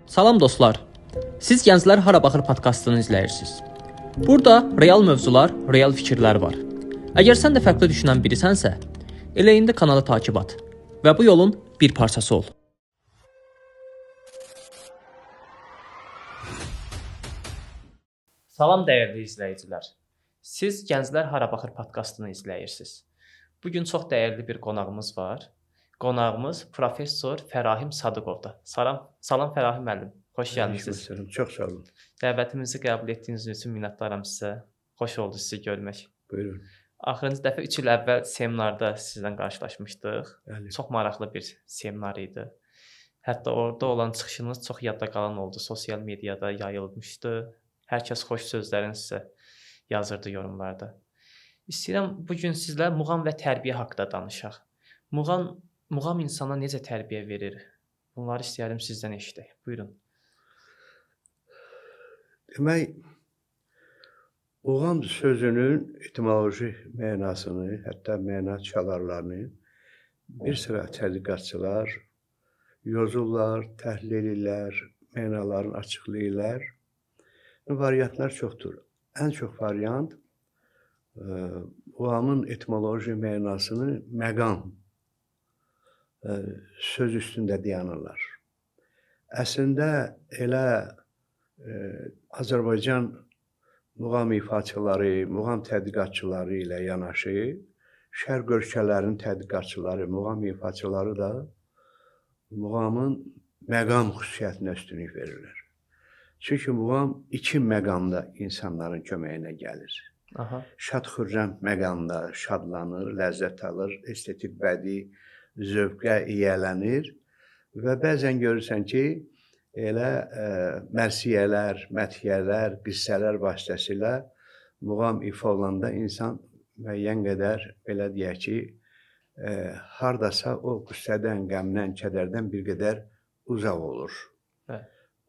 Salam dostlar. Siz Gənclər Hara Baxır podkastını izləyirsiniz. Burada real mövzular, real fikirlər var. Əgər sən də fərqli düşünən birisənsə, elə indi kanalı takib et və bu yolun bir parçası ol. Salam dəyərli izləyicilər. Siz Gənclər Hara Baxır podkastını izləyirsiniz. Bu gün çox dəyərli bir qonağımız var. Qonağımız professor Fərahim Sadıqovdur. Salam Fərahim müəllim. Xoş gəlmisiniz. Çox sağ olun. Dəvətimizi qəbul etdiyiniz üçün minnətdaram sizə. Xoş oldu sizi görmək. Buyurun. Axırıncı dəfə 3 il əvvəl seminarda sizlə qarşılaşmışdıq. Bəli. Çox maraqlı bir seminar idi. Hətta orada olan çıxışınız çox yadda qalan oldu. Sosial mediada yayılmışdı. Hər kəs xoş sözlərini sizə yazırdı yorumlarda. İstəyirəm bu gün sizlə muğam və tərbiyə haqqında danışaq. Muğam insana necə tərbiyə verir? Bunları istəyirəm sizdən eşidək. Buyurun. Demək, muğam sözünün etimoloji mənasını, hətta məna çalarlarını bir sıra tədqiqatçılar yozurlar, təhlil edirlər, mənalarını açıqlayırlar. Variantlar çoxdur. Ən çox variant muğamın etimoloji mənasını məqam söz üstündə dayanırlar. Əslində elə Azərbaycan muğam ifaçıları, muğam tədqiqatçıları ilə yanaşı, şərq ölkələrinin tədqiqatçıları, muğam ifaçıları da muğamın məqam xüsusiyyətinə üstünlük verirlər. Çünki muğam iki məqamda insanların köməyinə gəlir. Şad-xürrəm məqamda şadlanır, ləzzət alır, estetik bədii zövqə yiyələnir və bəzən görürsən ki, elə mərsiyələr, məthiyələr, qissələr vasitəsilə muğam ifa olanda insan müəyyən qədər, belə deyək ki, hardasa o qüssədən, qəmdən, kədərdən bir qədər uzaq olur.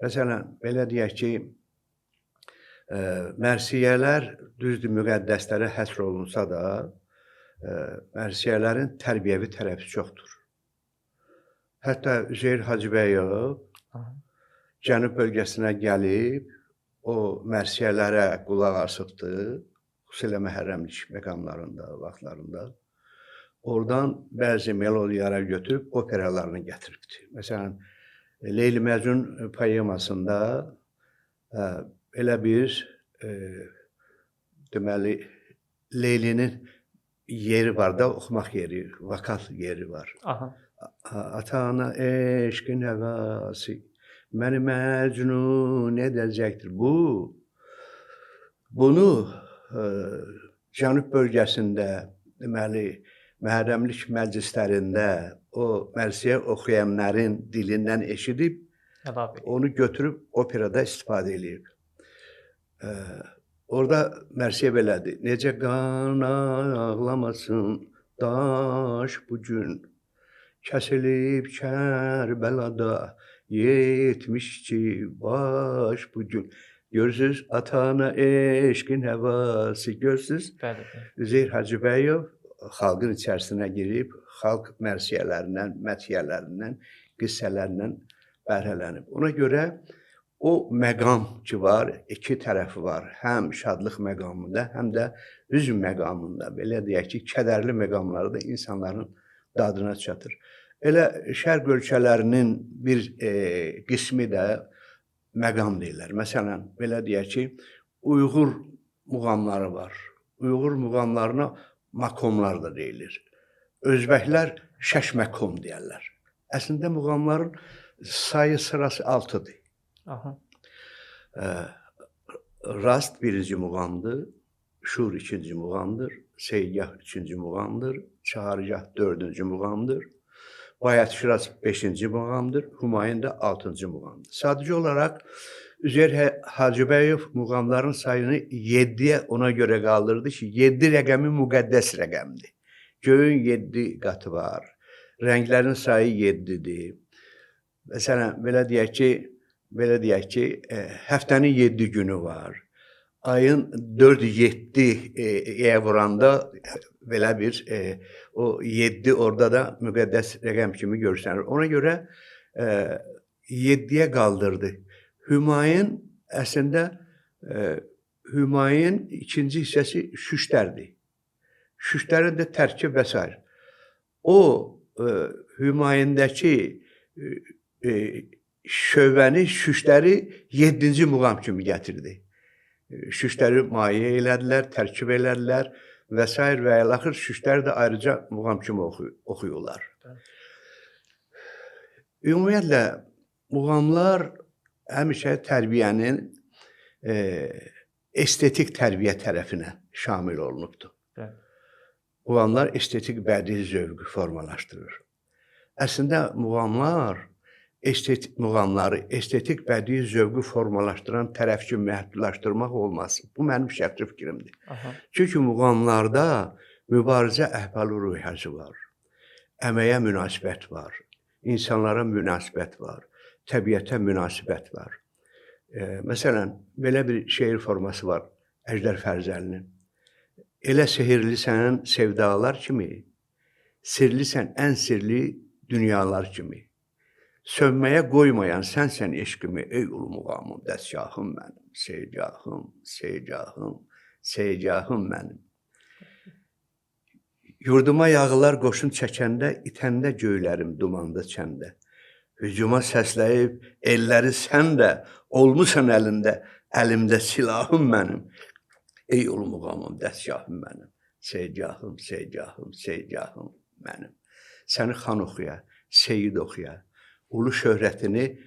Məsələn, belə deyək ki, mərsiyələr düzdür müqəddəslərə həsr olunsa da, mərsiyələrin tərbiyəvi tərəfi çoxdur. Hətta Üzeyir Hacıbəyov Cənub bölgəsinə gəlib, o mərsiyələrə qulaq asıbdı, xüsusilə məhərrəmlik məqamlarında, vaxtlarında. Oradan bəzi melodiyalar götürüb operalarını gətiribdi. Məsələn, Leyli Məcnun poemasında elə bir, deməli, Leylinin yeri var da, oxumaq yeri, vokal yeri var. Ata-ana eşqin həvası, məni məcnun edəcəkdir. Bunu Cənub bölgəsində, deməli, məhərrəmlik məclislərində o mərsiyə oxuyanların dilindən eşidib, onu götürüb operada istifadə edib. Orada mərsiyə belədir. Necə qan ağlamasın daş bugün, kəsilib Kərbəlada 72 baş bugün. Görürsünüz, ata-ana eşqin həvası, görürsünüz. Üzeyir Hacıbəyov xalqın içərisinə girib, xalq mərsiyələrindən, məthiyələrindən, qissələrindən bəhrələnib. Ona görə o məqam ki var, iki tərəfi var. Həm şadlıq məqamında, həm də hüzn məqamında. Belə deyək ki, kədərli məqamları da insanların dadına çatır. Elə şərq ölkələrinin bir qismi də məqam deyirlər. Məsələn, belə deyək ki, Uyğur muğamları var. Uyğur muğamlarına makomlar da deyilir. Özbəklər şəşməkom deyərlər. Əslində muğamların sayı sırası 6-dır. Rast birinci muğamdır, Şur ikinci muğamdır, Seygah üçüncü muğamdır, Çahargah dördüncü muğamdır, Bayat Şiraz beşinci muğamdır, Humayun da 6-cı muğamdır. Sadəcə olaraq Üzeyir Hacıbəyov muğamların sayını 7-yə ona görə qaldırdı ki, 7 rəqəmi müqəddəs rəqəmdir. Göyün 7 qatı var, rənglərin sayı 7-dir. Məsələn, belə deyək ki, həftənin 7 günü var. Ayın 4-7-yə vuranda belə bir, o 7 orada da müqəddəs rəqəm kimi görsənir. Ona görə 7-yə qaldırdı. Hümayun əslində Hümayun ikinci hissəsi Şüştərdir. Şüştərin də tərkib və s. O Hümayundakı şövəni, Şüştəri 7-ci muğam kimi gətirdi. Şüştəri maye elədilər, tərkib elədilər və s. və əlaxır Şüştəri də ayrıca muğam kimi oxuyurlar. Ümumiyyətlə, muğamlar həmişə tərbiyənin estetik tərbiyə tərəfinə şamil olunubdur. Muğamlar estetik bədii zövqü formalaşdırır. Əslində, muğamları estetik bədii zövqü formalaşdıran tərəf kimi məhdudlaşdırmaq olmaz. Bu mənim şəxsi fikrimdir. Çünki muğamlarda mübarizə əhval-ruhiyyəsi var, əməyə münasibət var, insanlara münasibət var, təbiətə münasibət var. Məsələn, belə bir şeir forması var Əjdər Fərzəlinin. Elə sehirlisən sevdalar kimi, sirlisən ən sirli dünyalar kimi. Sönməyə qoymayan sənsən eşqimi, ey ulu muğamım, dəstgahım mənim, seycahım, seycahım, seycahım mənim. Yurduma yağılar qoşun çəkəndə, itəndə göylərim dumanda çəndə. Hücuma səsləyib, elləri sən də, olmusan əlində, əlimdə silahım mənim. Ey ulu muğamım, dəstgahım mənim, seycahım, seycahım, seycahım mənim. Səni xan oxuya, seyid oxuya, ulu şöhrətini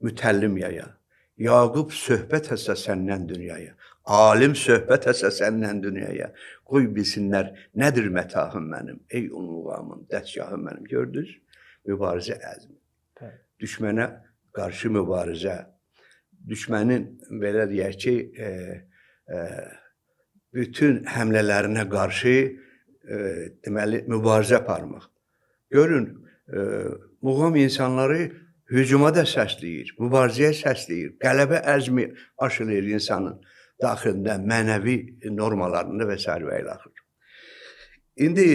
mütəllim yaya. Yaqub söhbət həsə səndən dünyaya, alim söhbət həsə səndən dünyaya. Qoy bilsinlər, nədir mətahım mənim, ey ulu muğamım, dəstgahım mənim. Gördünüz? Mübarizə əzmi. Düşmənə qarşı mübarizə. Düşmənin, belə deyək ki, bütün həmlələrinə qarşı deməli, mübarizə aparmaq. Görün, muğam insanları hücuma da səsləyir, mübarizəyə səsləyir, qələbə əzmi aşılır insanın daxilində, mənəvi normalarında və s. və ilaxır. İndi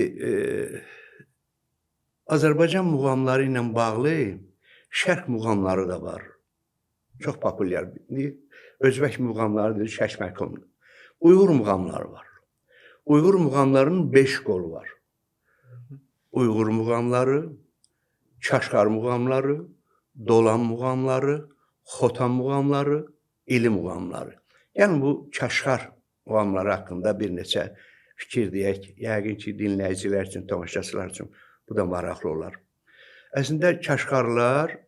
Azərbaycan muğamları ilə bağlı şərq muğamları da var. Çox populyardır. Özbək muğamlarıdır, Şəşməkondur. Uyğur muğamları var. Uyğur muğamlarının 5 qolu var. Uyğur muğamları, Çaşqar muğamları, Dolan muğamları, Xotan muğamları, İli muğamları. Yəni bu Çaşqar muğamları haqqında bir neçə fikir deyək. Yəqin ki, dinləyicilər üçün, tamaşaçılar üçün bu da maraqlı olar. Əslində, Çaşqarlar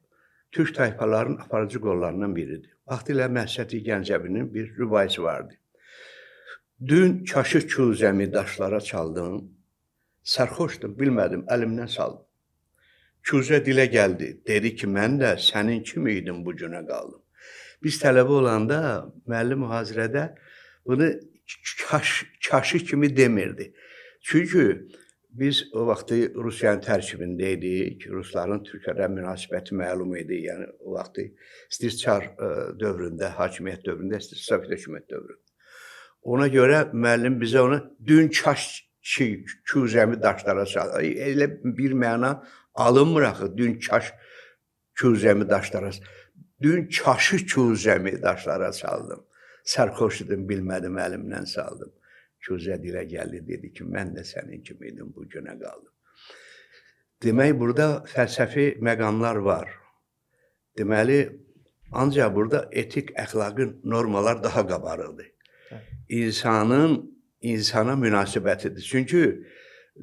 Türk tayfalarının aparıcı qollarından biridir. Vaxtilə Məhsəti Gəncəvinin bir rübayisi vardı. Dün çaşı küzəmi daşlara çaldım, sərxoşdum, bilmədim, əlimdən saldım. Küzə dilə gəldi, dedi ki, mən də sənin kimi idim bu günə qaldım. Biz tələbə olanda, müəllim mühazirədə bunu çaşı kimi demirdi. Çünki biz o vaxtı Rusiyanın tərkibində idik, Rusların Türklərə münasibəti məlum idi. Yəni o vaxtı istər Çar dövründə, hakimiyyət dövründə, istər Sovet hökumət dövründə. Ona görə müəllim bizə onu dün küzəmi daşlara çaldı. Elə bir məna alınmır axı, dün küzəmi daşlara çaldı. Dün çaşı küzəmi daşlara çaldım. Sərxoş idim, bilmədim, əlimdən saldım. Küzə dilə gəldi, dedi ki, mən də sənin kimi idim, bu günə qaldım. Demək, burada fəlsəfi məqamlar var. Deməli, ancaq burada etik, əxlaqi normalar daha qabarıqdır. İnsana münasibətidir. Çünki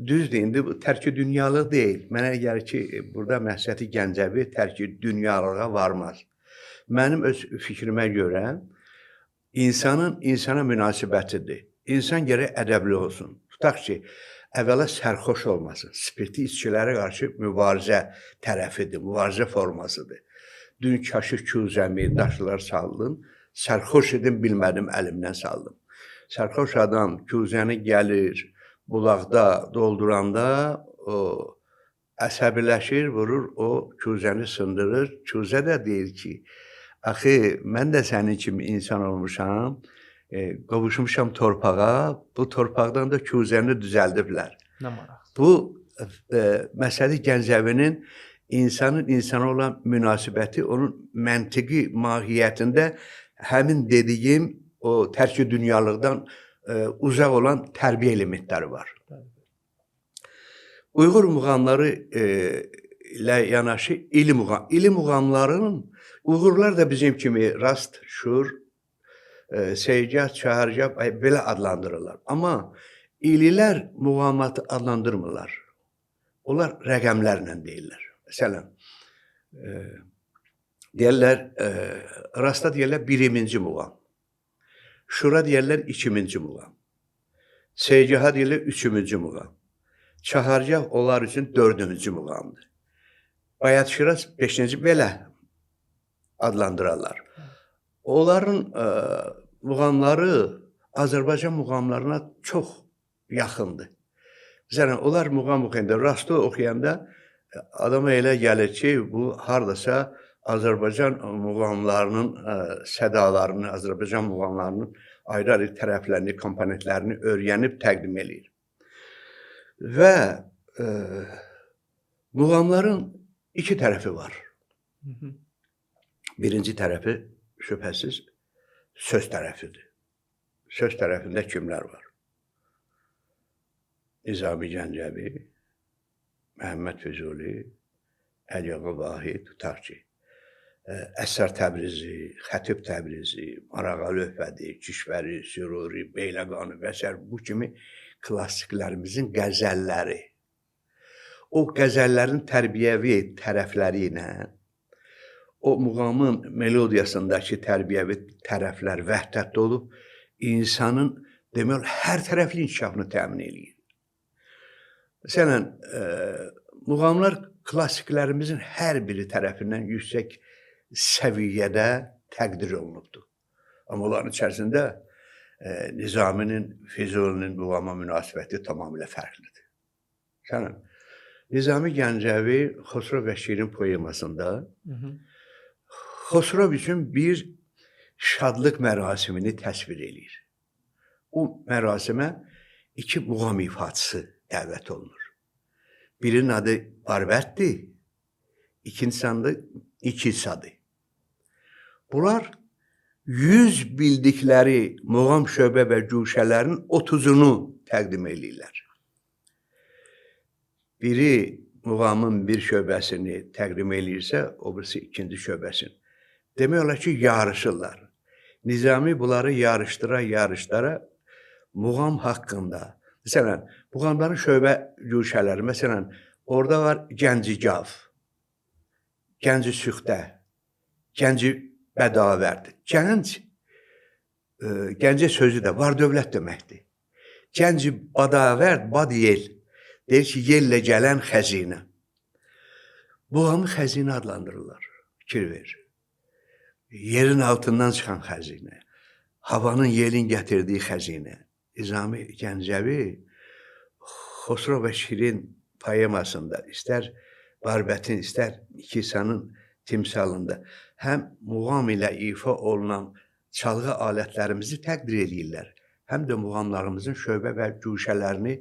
düzdür, indi bu tərki dünyalıq deyil. Mənə gəlir ki, burada Məhsəti Gəncəvi tərki dünyalığa varmaz. Mənim öz fikrimə görə insanın insana münasibətidir. İnsan gərək ədəbli olsun. Tutaq ki, əvvəla sərxoş olmasın. Spirtli içkilərə qarşı mübarizə tərəfidir, mübarizə formasıdır. Dün kaşı küzəmi, daşlar saldın, sərxoş edim, bilmədim, əlimdən saldım. Sərxoş adam küzəni gəlir, bulaqda dolduranda o əsəbiləşir, vurur, o küzəni sındırır. Küzə də deyir ki, axı, mən də sənin kimi insan olmuşam, qovuşmuşam torpağa, bu torpaqdan da küzəni düzəldiblər. Nə maraq. Bu, Məhsəti Gəncəvinin insanın insana olan münasibəti, onun məntiqi mahiyyətində həmin dediyim o tərki dünyalıqdan uzaq olan tərbiyə elementləri var. Uyğur muğamları ilə yanaşı ili muğamlarının Uyğurlar da bizim kimi rast, şur, seygah, çahargah belə adlandırırlar. Amma ililər muğamatı adlandırmırlar. Onlar rəqəmlərlə deyirlər. Məsələn, deyirlər, rasta deyirlər birinci muğam, şura deyirlər ikinci muğam, seygaha deyirlər üçüncü muğam, çahargah onlar üçün dördüncü muğamdır. Bayat Şiraz beşinci belə adlandırırlar. Onların muğamları Azərbaycan muğamlarına çox yaxındır. Məsələn, onlar muğam oxuyanda, rastı oxuyanda adama elə gəlir ki, bu hardasa Azərbaycan muğamlarının sədalarını, Azərbaycan muğamlarının ayrı-ayrı tərəflərini, komponentlərini öyrənib təqdim edir. Və muğamların iki tərəfi var. Birinci tərəfi şübhəsiz söz tərəfidir. Söz tərəfində kimlər var? Nizami Gəncəvi, Məhəmməd Füzuli, Əliağa Vahid, tutaq ki, Əsər Təbrizi, Xətib Təbrizi, Marağa Lövhədi, Kişvəri, Süruri, Beyləqani və s. bu kimi klassiklərimizin qəzəlləri. O qəzəllərin tərbiyəvi tərəfləri ilə o muğamın melodiyasındakı tərbiyəvi tərəflər vəhdətdə olub, insanın demək olar hər tərəfli inkişafını təmin edir. Məsələn, muğamlar klassiklərimizin hər biri tərəfindən yüksək səviyyədə təqdir olunubdur. Amma onların içərisində Nizaminin, Füzulinin muğama münasibəti tamamilə fərqlidir. Məsələn, Nizami Gəncəvi Xosrov və Şirin poemasında Xosrov üçün bir şadlıq mərasimini təsvir edir. O mərasimə iki muğam ifaçısı dəvət olunur. Birinin adı Barbətdir, ikincisi adı İkilsadır. Bunlar 100 bildikləri muğam şöbə və güşələrin 30'unu təqdim edirlər. Biri muğamın bir şöbəsini təqdim edirsə, o birisi ikinci şöbəsini. Demək olar ki, yarışırlar. Nizami bunları yarışdıra muğam haqqında. Məsələn, muğamların şöbə güşələri, məsələn, orada var Gəncigav, Gənci Süxtə, Gənci Bədavərd. Gəncə sözü də var dövlət deməkdir. Gənci Bədavərd, bad yel. Deyir ki, yellə gələn xəzinə. Muğamı xəzinə adlandırırlar, fikir verir. Yerin altından çıxan xəzinə, havanın yelin gətirdiyi xəzinə. Nizami Gəncəvi Xosrov və Şirin poemasında, istər Barbətin, istər İkilsanın timsalında həm muğam ilə ifa olunan çalğı alətlərimizi təqdir edirlər, həm də muğamlarımızın şöbə və güşələrini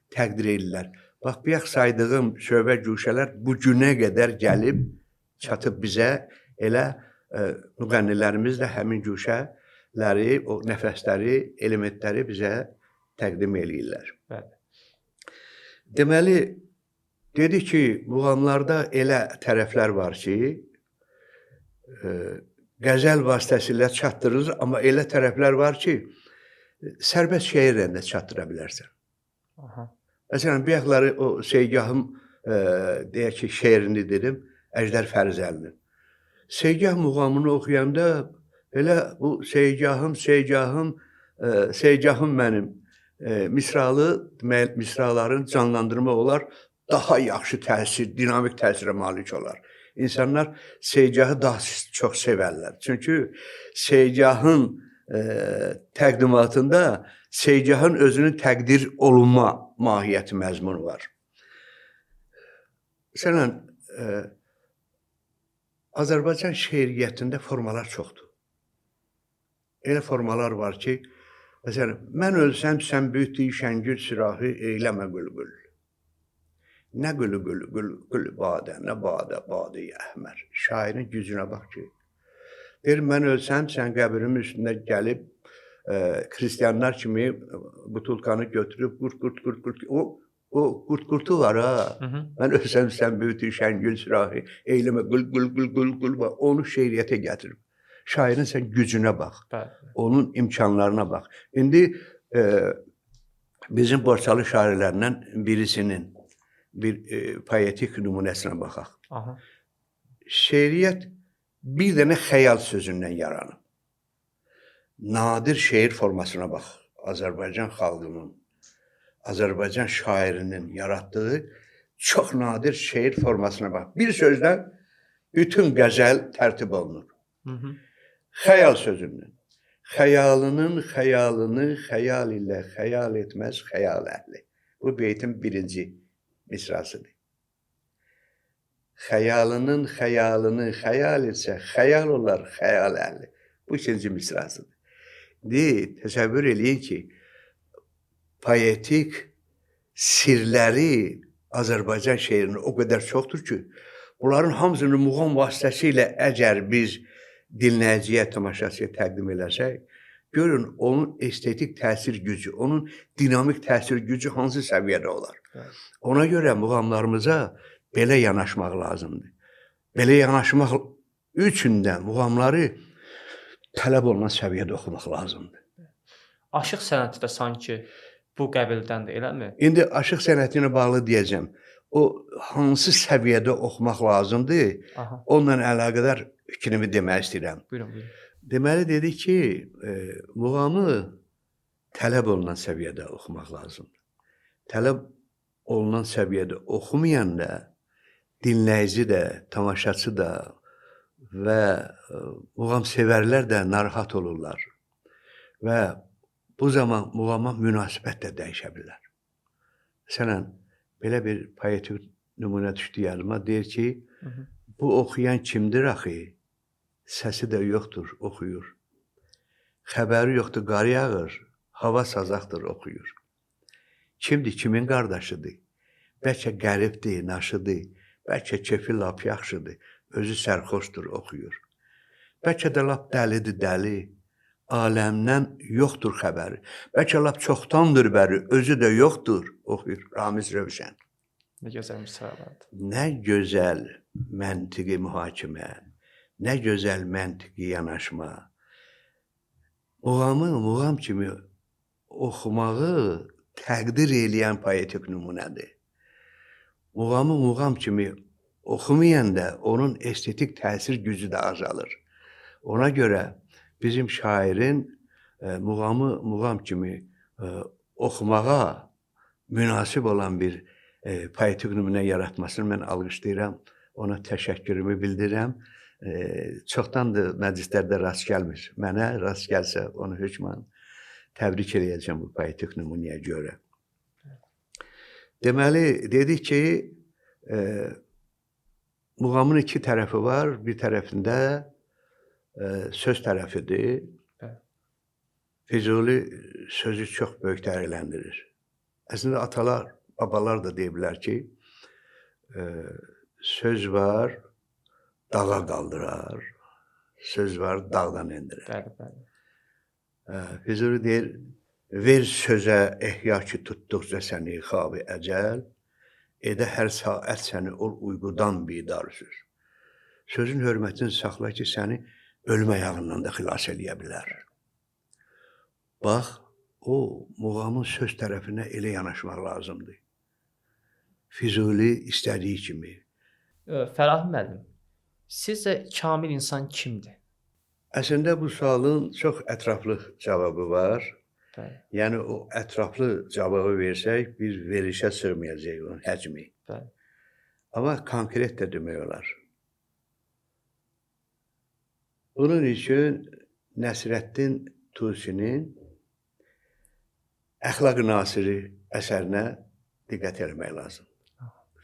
təqdir edirlər. Bax, bayaq saydığım şöbə güşələr bu günə qədər gəlib, çatıb bizə, elə müğənnilərimiz də həmin güşələri, o nəfəsləri, elementləri bizə təqdim edirlər. Deməli, dedi ki, muğamlarda elə tərəflər var ki, qəzəl vasitəsilə çatdırılır, amma elə tərəflər var ki, sərbəst şeirlə də çatdıra bilərsən. Məsələn, bayaqları o Seygahım, deyək ki, şeirini dedim, Əjdər Fərizəlinin. Seygah muğamını oxuyanda elə bu Seygahım, Seygahım mənim misraların canlandırma olar, daha yaxşı təsir, dinamik təsirə malik olar. İnsanlar Seygahı daha çox sevərlər. Çünki Seygahın təqdimatında Seygahın özünün təqdir olunma mahiyyəti məzmunu var. Məsələn, Azərbaycan şeiriyyətində formalar çoxdur. Elə formalar var ki, məsələn, mən ölsəm sən büyütdüyü şəngül sirahı eyləmə bülbül. Nə gülü gülü gülü gülü badə, nə badə badə əhmər. Şairin gücünə bax ki. Deyir, mən ölsəm, sən qəbrimin üstündə gəlib, xristianlar kimi butulkanı götürüb, qurt. O qurt var ha. Hı hı. Mən ölsəm, sən böyütün şəngül sürahı, eyləmə qul. Onu şeiriyyətə gətirib. Şairin sən gücünə bax. Bəli. Onun imkanlarına bax. İndi bizim Borçalı şairlərindən birisinin bir poetik nümunəsinə baxaq. Aha. Şeiriyyət bir dənə xəyal sözündən yaranıb. Nadir şeir formasına bax. Azərbaycan xalqının, Azərbaycan şairinin yaratdığı çox nadir şeir formasına bax. Bir sözdən bütün qəzəl tərtib olunur. Hı hı. Xəyal sözündən. Xəyalının xəyalını xəyal ilə xəyal etməz xəyal əhli. Bu beytin birinci misrasıdır. Xəyalının xəyalını xəyal etsə xəyal olar xəyal əhli. Bu ikinci misrasıdır. Təsəvvür eləyin ki, poetik sirləri Azərbaycan şeirinin o qədər çoxdur ki, bunların hamısını muğam vasitəsilə əgər biz dinləyiciyə, tamaşaçıya təqdim eləsək, görün onun estetik təsir gücü, onun dinamik təsir gücü hansı səviyyədə olar. Ona görə muğamlarımıza belə yanaşmaq lazımdır. Belə yanaşmaq üçün də muğamları tələb olunan səviyyədə oxumaq lazımdır. Aşıq sənəti də sanki bu qəbildəndir, eləmi? İndi aşıq sənəti ilə bağlı deyəcəm. O hansı səviyyədə oxumaq lazımdır, Aha. onunla əlaqədar fikrimi demək istəyirəm. Buyurun, buyurun. Deməli dedik ki, muğamı tələb olunan səviyyədə oxumaq lazımdır. Tələb olunan səviyyədə oxumayanda dinləyici də, tamaşaçı da və muğam sevərlər də narahat olurlar. Və bu zaman muğama münasibət də dəyişə bilər. Məsələn, belə bir poetik nümunə düşdü yadıma, deyir ki, bu oxuyan kimdir axı? Səsi də yoxdur, oxuyur. Xəbəri yoxdur, qar yağır, hava sazaqdır, oxuyur. Kimdir, kimin qardaşıdır? Bəlkə qəribdir, naşıdır, bəlkə kefi lap yaxşıdır, özü sərxoşdur, oxuyur. Bəlkə də lap dəlidir, dəli, aləmdən yoxdur xəbəri. Bəlkə lap çoxdandır bəri, özü də yoxdur, oxuyur. Ramiz Rövşən. Nə gözəl misralardır. Nə gözəl məntiqi mühakimə, nə gözəl məntiqi yanaşma. Muğamı muğam kimi oxumağı təqdir eləyən poetik nümunədir. Muğamı muğam kimi oxumayanda onun estetik təsir gücü də azalır. Ona görə bizim şairin muğamı muğam kimi oxumağa münasib olan bir poetik nümunə yaratmasını mən alqışlayıram. Ona təşəkkürümü bildirirəm. Çoxdandır məclislərdə rast gəlmir. Mənə rast gəlsə onu hökmən təbrik eləyəcəm bu poetik nümunəyə görə. Deməli, dedik ki, muğamın iki tərəfi var. Bir tərəfində söz tərəfidir. Füzuli sözü çox böyük dəyərləndirir. Əslində atalar, babalar da deyiblər ki, söz var, dağa qaldırar, söz var, dağdan endirir. Bəli, bəli. Füzuli deyir, ver sözə ehya ki tutduqca səni xab-ı əcəl, edə hər saat səni ol uyqudan bidar söz. Sözün hörmətini saxla ki, səni ölüm ayağından da xilas eləyə bilər. Bax, o muğamın söz tərəfinə elə yanaşmaq lazımdır. Füzuli istədiyi kimi. Fərahim müəllim, sizcə kamil insan kimdir? Əslində bu sualın çox ətraflı cavabı var. Bəli, Yəni o ətraflı cavabı versək, bir verişə sığmayacaq onun həcmi. bəli. Amma konkret də demək olar. Bunun üçün Nəsrəddin Tusinin Əxlaq-ı Nasiri əsərinə diqqət eləmək lazım.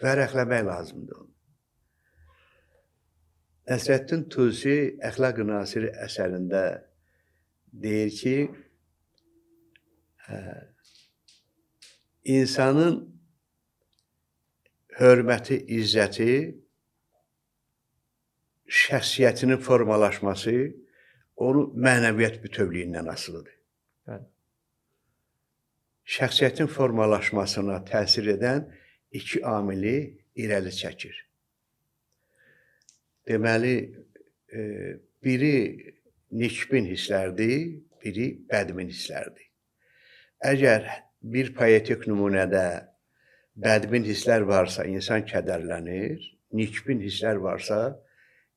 Vərəqləmək lazımdır onu. Nəsrəddin Tusi Əxlaq-ı Nasiri əsərində deyir ki, insanın hörməti, izzəti, şəxsiyyətinin formalaşması onun mənəviyyat bütövlüyündən asılıdır. Bəli. Şəxsiyyətin formalaşmasına təsir edən iki amili irəli çəkir. Deməli, biri nikbin hisslərdir, biri bədmin hisslərdir. Əgər bir poetik nümunədə bədmin hisslər varsa, insan kədərlənir, nikbin hisslər varsa,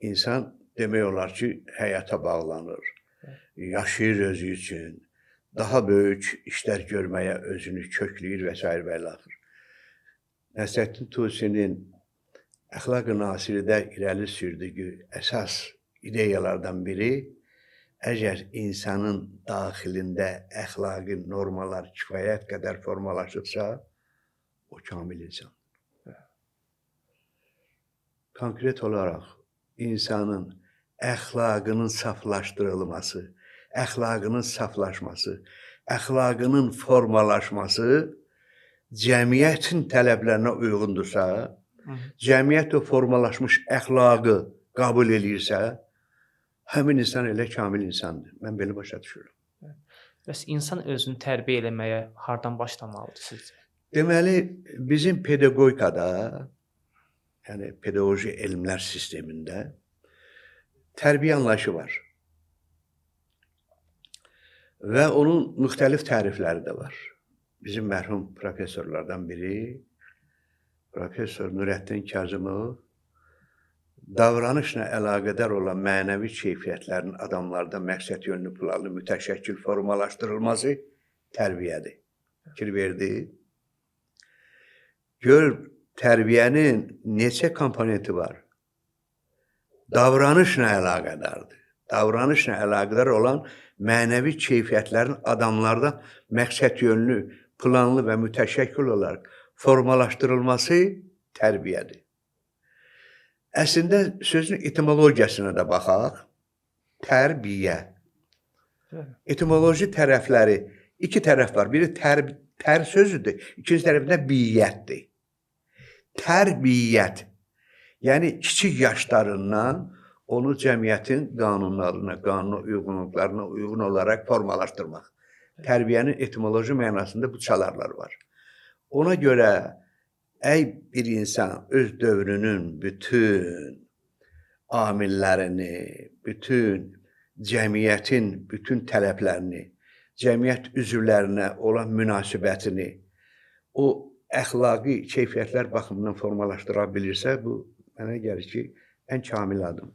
insan demək olar ki, həyata bağlanır, yaşayır özü üçün, daha böyük işlər görməyə özünü kökləyir və s. və ilaxır. Nəsrəddin Tusinin Əxlaq-ı Nasiridə irəli sürdüyü əsas ideyalardan biri, əgər insanın daxilində əxlaqi normalar kifayət qədər formalaşıbsa, o kamil insan. Konkret olaraq, insanın əxlaqının saflaşdırılması, əxlaqının saflaşması, əxlaqının formalaşması cəmiyyətin tələblərinə uyğundursa, cəmiyyət o formalaşmış əxlaqı qəbul edirsə, həmin insan elə kamil insandır. Mən belə başa düşürəm. Bəs insan özünü tərbiyə eləməyə hardan başlamalıdır sizcə? Deməli, bizim pedaqogikada, yəni pedaqoji elmlər sistemində tərbiyə anlayışı var. Və onun müxtəlif tərifləri də var. Bizim mərhum professorlardan biri, Professor Nurəddin Kazımov, davranışla əlaqədar olan mənəvi keyfiyyətlərin adamlarda məqsəd yönlü planlı mütəşəkkil formalaşdırılması tərbiyədir. Fikir verdi. Gör, tərbiyənin neçə komponenti var? Davranışla əlaqədardır. Davranışla əlaqədar olan mənəvi keyfiyyətlərin adamlarda məqsəd yönlü, planlı və mütəşəkkil olaraq formalaşdırılması tərbiyədir. Əslində, sözün etimologiyasına da baxaq. Tərbiyə. Etimoloji tərəfləri, iki tərəf var. Biri tər sözüdür, ikinci tərəfində biyyətdir. Tərbiyyət, yəni kiçik yaşlarından onu cəmiyyətin qanunlarına, qanun uyğunluqlarına uyğun olaraq formalaşdırmaq. Tərbiyənin etimoloji mənasında bu çalarlar var. Ona görə, bir insan öz dövrünün bütün amillərini, bütün cəmiyyətin bütün tələblərini, cəmiyyət üzvlərinə olan münasibətini o əxlaqi keyfiyyətlər baxımından formalaşdıra bilirsə, bu mənə gəlir ki, ən kamil adım.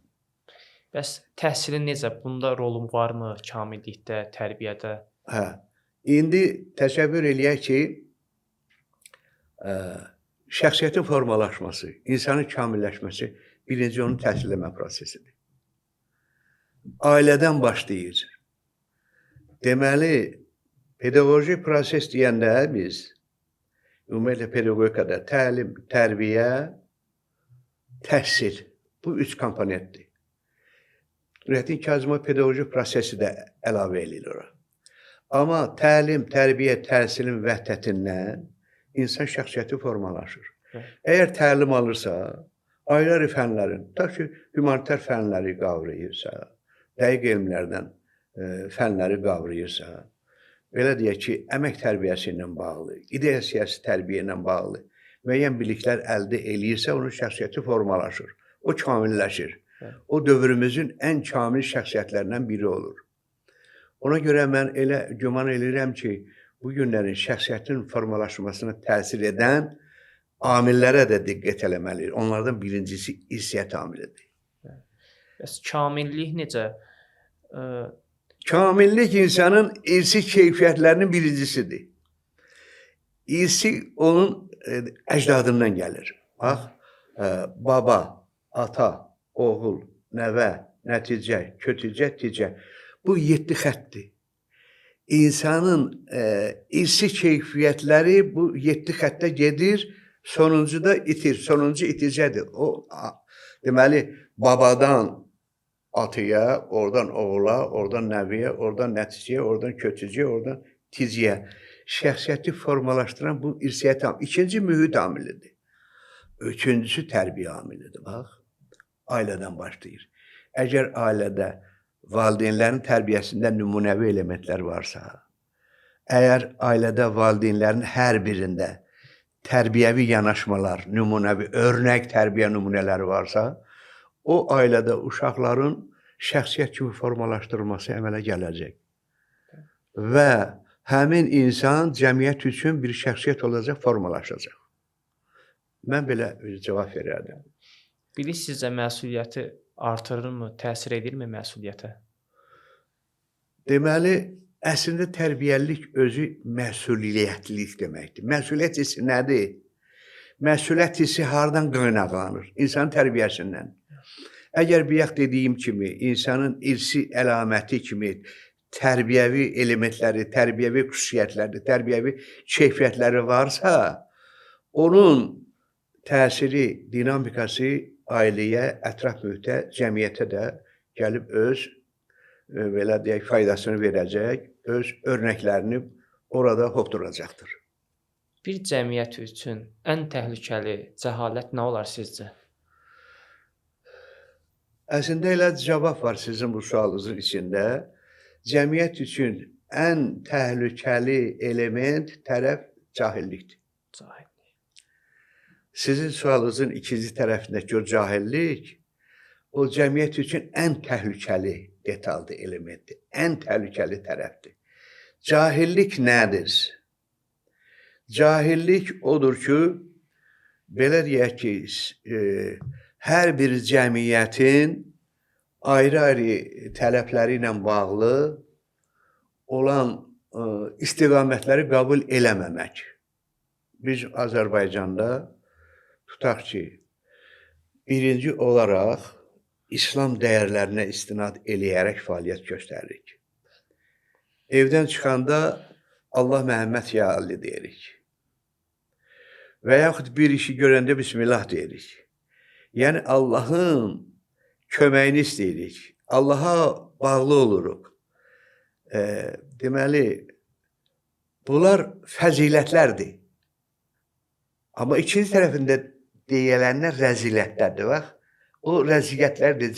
Bəs təhsilin necə? Bunda rolun varmı kamillikdə, tərbiyədə? Hə. İndi təsəvvür eləyək ki, şəxsiyyətin formalaşması, insanın kamilləşməsi birinci onun təhsil etmə prosesidir. Ailədən başlayır. Deməli, pedaqoji proses deyəndə biz ümumiyyətlə pedaqogikada təlim, tərbiyə, təhsil. Bu üç komponentdir. Nurəddin Kazımov pedaqoji prosesi də əlavə edir ora. Amma təlim, tərbiyə, təhsilin vəhdətindən insan şəxsiyyəti formalaşır. Əgər təlim alırsa, ayrı fənlərin, tutaq ki, humanitar fənləri qavrayırsa, dəqiq elmlərdən fənləri qavrayırsa, belə deyək ki, əmək tərbiyəsi ilə bağlı, ideya siyasi tərbiyə ilə bağlı müəyyən biliklər əldə eləyirsə, onun şəxsiyyəti formalaşır, o kamilləşir. O dövrümüzün ən kamil şəxsiyyətlərindən biri olur. Ona görə mən elə güman edirəm ki, bu günlərin şəxsiyyətin formalaşmasına təsir edən amillərə də diqqət eləməlidir. Onlardan birincisi irsiyyət amilidir. Bəs kamillik necə? Kamillik insanın irsi keyfiyyətlərinin birincisidir. İrsi onun əcdadından gəlir. Bax, baba, ata, oğul, nəvə, nəticə, kötücə, ticə. Bu 7 xəttdir. İnsanın irsi keyfiyyətləri bu 7 xəttə gedir, sonuncuda itir, sonuncu iticədir. O, deməli, babadan atıya, oradan oğula, oradan nəviyə, oradan nəticəyə, oradan kötücəyə, oradan ticəyə. Şəxsiyyəti formalaşdıran bu irsiyyət amili. İkinci mühit amilidir. Üçüncüsü tərbiyə amilidir, bax. Ailədən başlayır. Əgər ailədə valideynlərin tərbiyəsində nümunəvi elementlər varsa, əgər ailədə valideynlərin hər birində tərbiyəvi yanaşmalar, nümunəvi, örnək tərbiyə nümunələri varsa, o ailədə uşaqların şəxsiyyət kimi formalaşdırılması əmələ gələcək. Və həmin insan cəmiyyət üçün bir şəxsiyyət olacaq, formalaşacaq. Mən belə cavab verərdim. Bilik sizcə məsuliyyəti artırırmı, təsir edirmi məsuliyyətə? Deməli, əslində tərbiyəlilik özü məsuliyyətlilik deməkdir. Məsuliyyət hissi nədir? Məsuliyyət hissi hardan qaynaqlanır? İnsanın tərbiyəsindən. Əgər bayaq dediyim kimi, insanın irsi əlaməti kimi tərbiyəvi elementləri, tərbiyəvi xüsusiyyətləri, tərbiyəvi keyfiyyətləri varsa, onun təsiri, dinamikası ailəyə, ətraf mühitə, cəmiyyətə də gəlib öz belə deyək, faydasını verəcək, öz örnəklərini orada hopduracaqdır. Bir cəmiyyət üçün ən təhlükəli cəhalət nə olar sizcə? Əslində elə cavab var sizin bu sualınızın içində. Cəmiyyət üçün ən təhlükəli element tərəf cahillikdir. Cahillik. Sizin sualınızın ikinci tərəfindəki o cahillik, o cəmiyyət üçün ən təhlükəli detaldır, elementdir. Ən təhlükəli tərəfdir. Cahillik nədir? Cahillik odur ki, belə deyək ki, hər bir cəmiyyətin ayrı-ayrı tələbləri ilə bağlı olan istiqamətləri qəbul eləməmək. Biz Azərbaycanda tutaq ki, birinci olaraq İslam dəyərlərinə istinad eləyərək fəaliyyət göstəririk. Evdən çıxanda Allah Məhəmməd ya Ali deyirik. Və yaxud bir işi görəndə Bismillah deyirik. Yəni Allahın köməyini istəyirik. Allaha bağlı oluruq. Deməli, bunlar fəzilətlərdir. Amma ikinci tərəfində deyilənlər rəzilətlərdir. Bax, o rəziyyətlərdir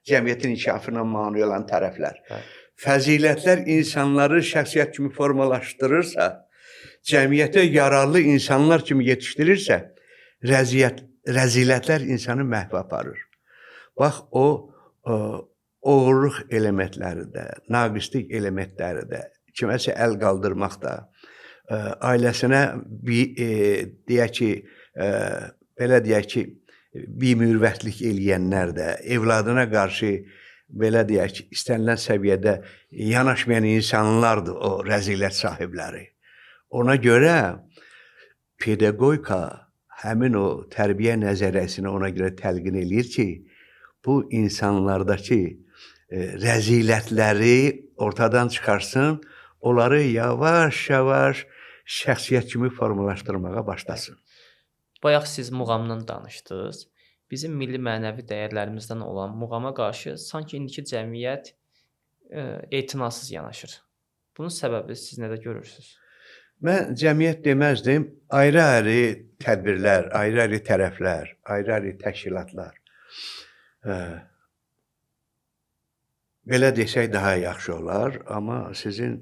cəmiyyətin inkişafına mane olan tərəflər. Fəzilətlər insanları şəxsiyyət kimi formalaşdırırsa, cəmiyyətə yararlı insanlar kimi yetişdirirsə, rəzilətlər insanı məhv aparır. Bax, o oğurluq elementləri də, naqislik elementləri də, kiməsə əl qaldırmaq da, ailəsinə deyək ki, belə deyək ki, bimürvətlik eləyənlər də, evladına qarşı belə deyək ki, istənilən səviyyədə yanaşmayan insanlardır o rəzilət sahibləri. Ona görə pedaqogika həmin o tərbiyə nəzəriyyəsini ona görə təlqin eləyir ki, bu insanlardakı rəzilətləri ortadan çıxarsın, onları yavaş-yavaş şəxsiyyət kimi formalaşdırmağa başlasın. Bayaq siz muğamdan danışdınız. Bizim milli mənəvi dəyərlərimizdən olan muğama qarşı sanki indiki cəmiyyət etinasız yanaşır. Bunun səbəbi siz nədə görürsünüz? Mən cəmiyyət deməzdim, ayrı-ayrı tədbirlər, ayrı-ayrı tərəflər, ayrı-ayrı təşkilatlar. Belə desək daha yaxşı olar, amma sizin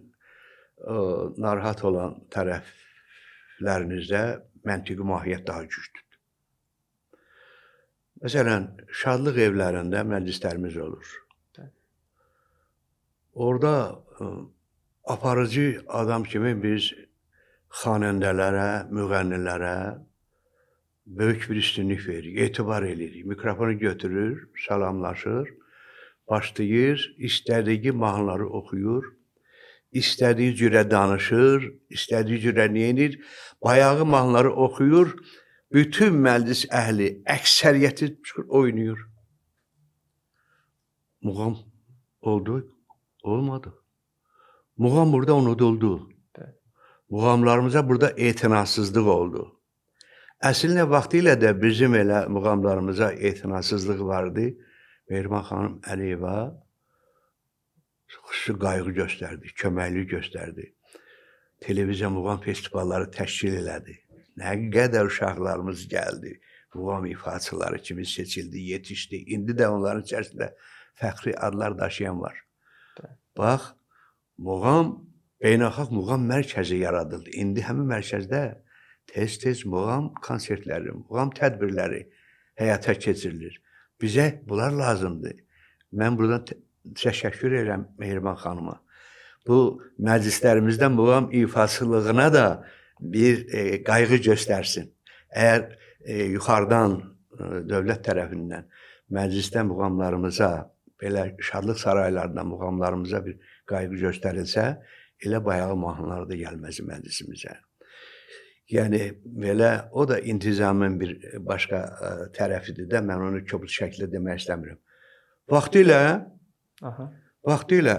narahat olan tərəflərinizdə məntiqi mahiyyət daha güclüdür. Məsələn, şadlıq evlərində məclislərimiz olur. Orada aparıcı adam kimi biz xanəndələrə, müğənnilərə böyük bir üstünlük veririk, etibar edirik. Mikrofonu götürür, salamlaşır, başlayır, istədiyi mahnıları oxuyur, istədiyi cürə danışır, istədiyi cürə neyinir, bayağı mahnıları oxuyur, bütün məclis əhli, əksəriyyəti çıxır, oynayır. Muğam oldu, olmadı. Muğam burada unuduldu. Muğamlarımıza burada etinasızlıq oldu. Əslində vaxtilə də bizim elə muğamlarımıza etinasızlıq vardı. Mehriban xanım Əliyeva xüsusi qayğı göstərdi, köməklik göstərdi. Televiziya muğam festivalları təşkil elədi. Nə qədər uşaqlarımız gəldi, muğam ifaçıları kimi seçildi, yetişdi. İndi də onların içərisində fəxri adlar daşıyan var. Bax, muğam, beynəlxalq muğam mərkəzi yaradıldı. İndi həmin mərkəzdə tez-tez muğam konsertləri, muğam tədbirləri həyata keçirilir. Bizə bunlar lazımdır. Mən buradan təşəkkür edirəm Mehriban xanıma. Bu məclislərimizdə muğam ifaçılığına da bir qayğı göstərsin. Əgər yuxarıdan dövlət tərəfindən məclisdə muğamlarımıza, belə şadlıq saraylarında muğamlarımıza bir qayğı göstərilsə, elə bayağı mahnılar da gəlməz məclisimizə. Yəni, belə, o da intizamın bir başqa tərəfidir də, mən onu kobud şəkildə demək istəmirəm. Vaxtilə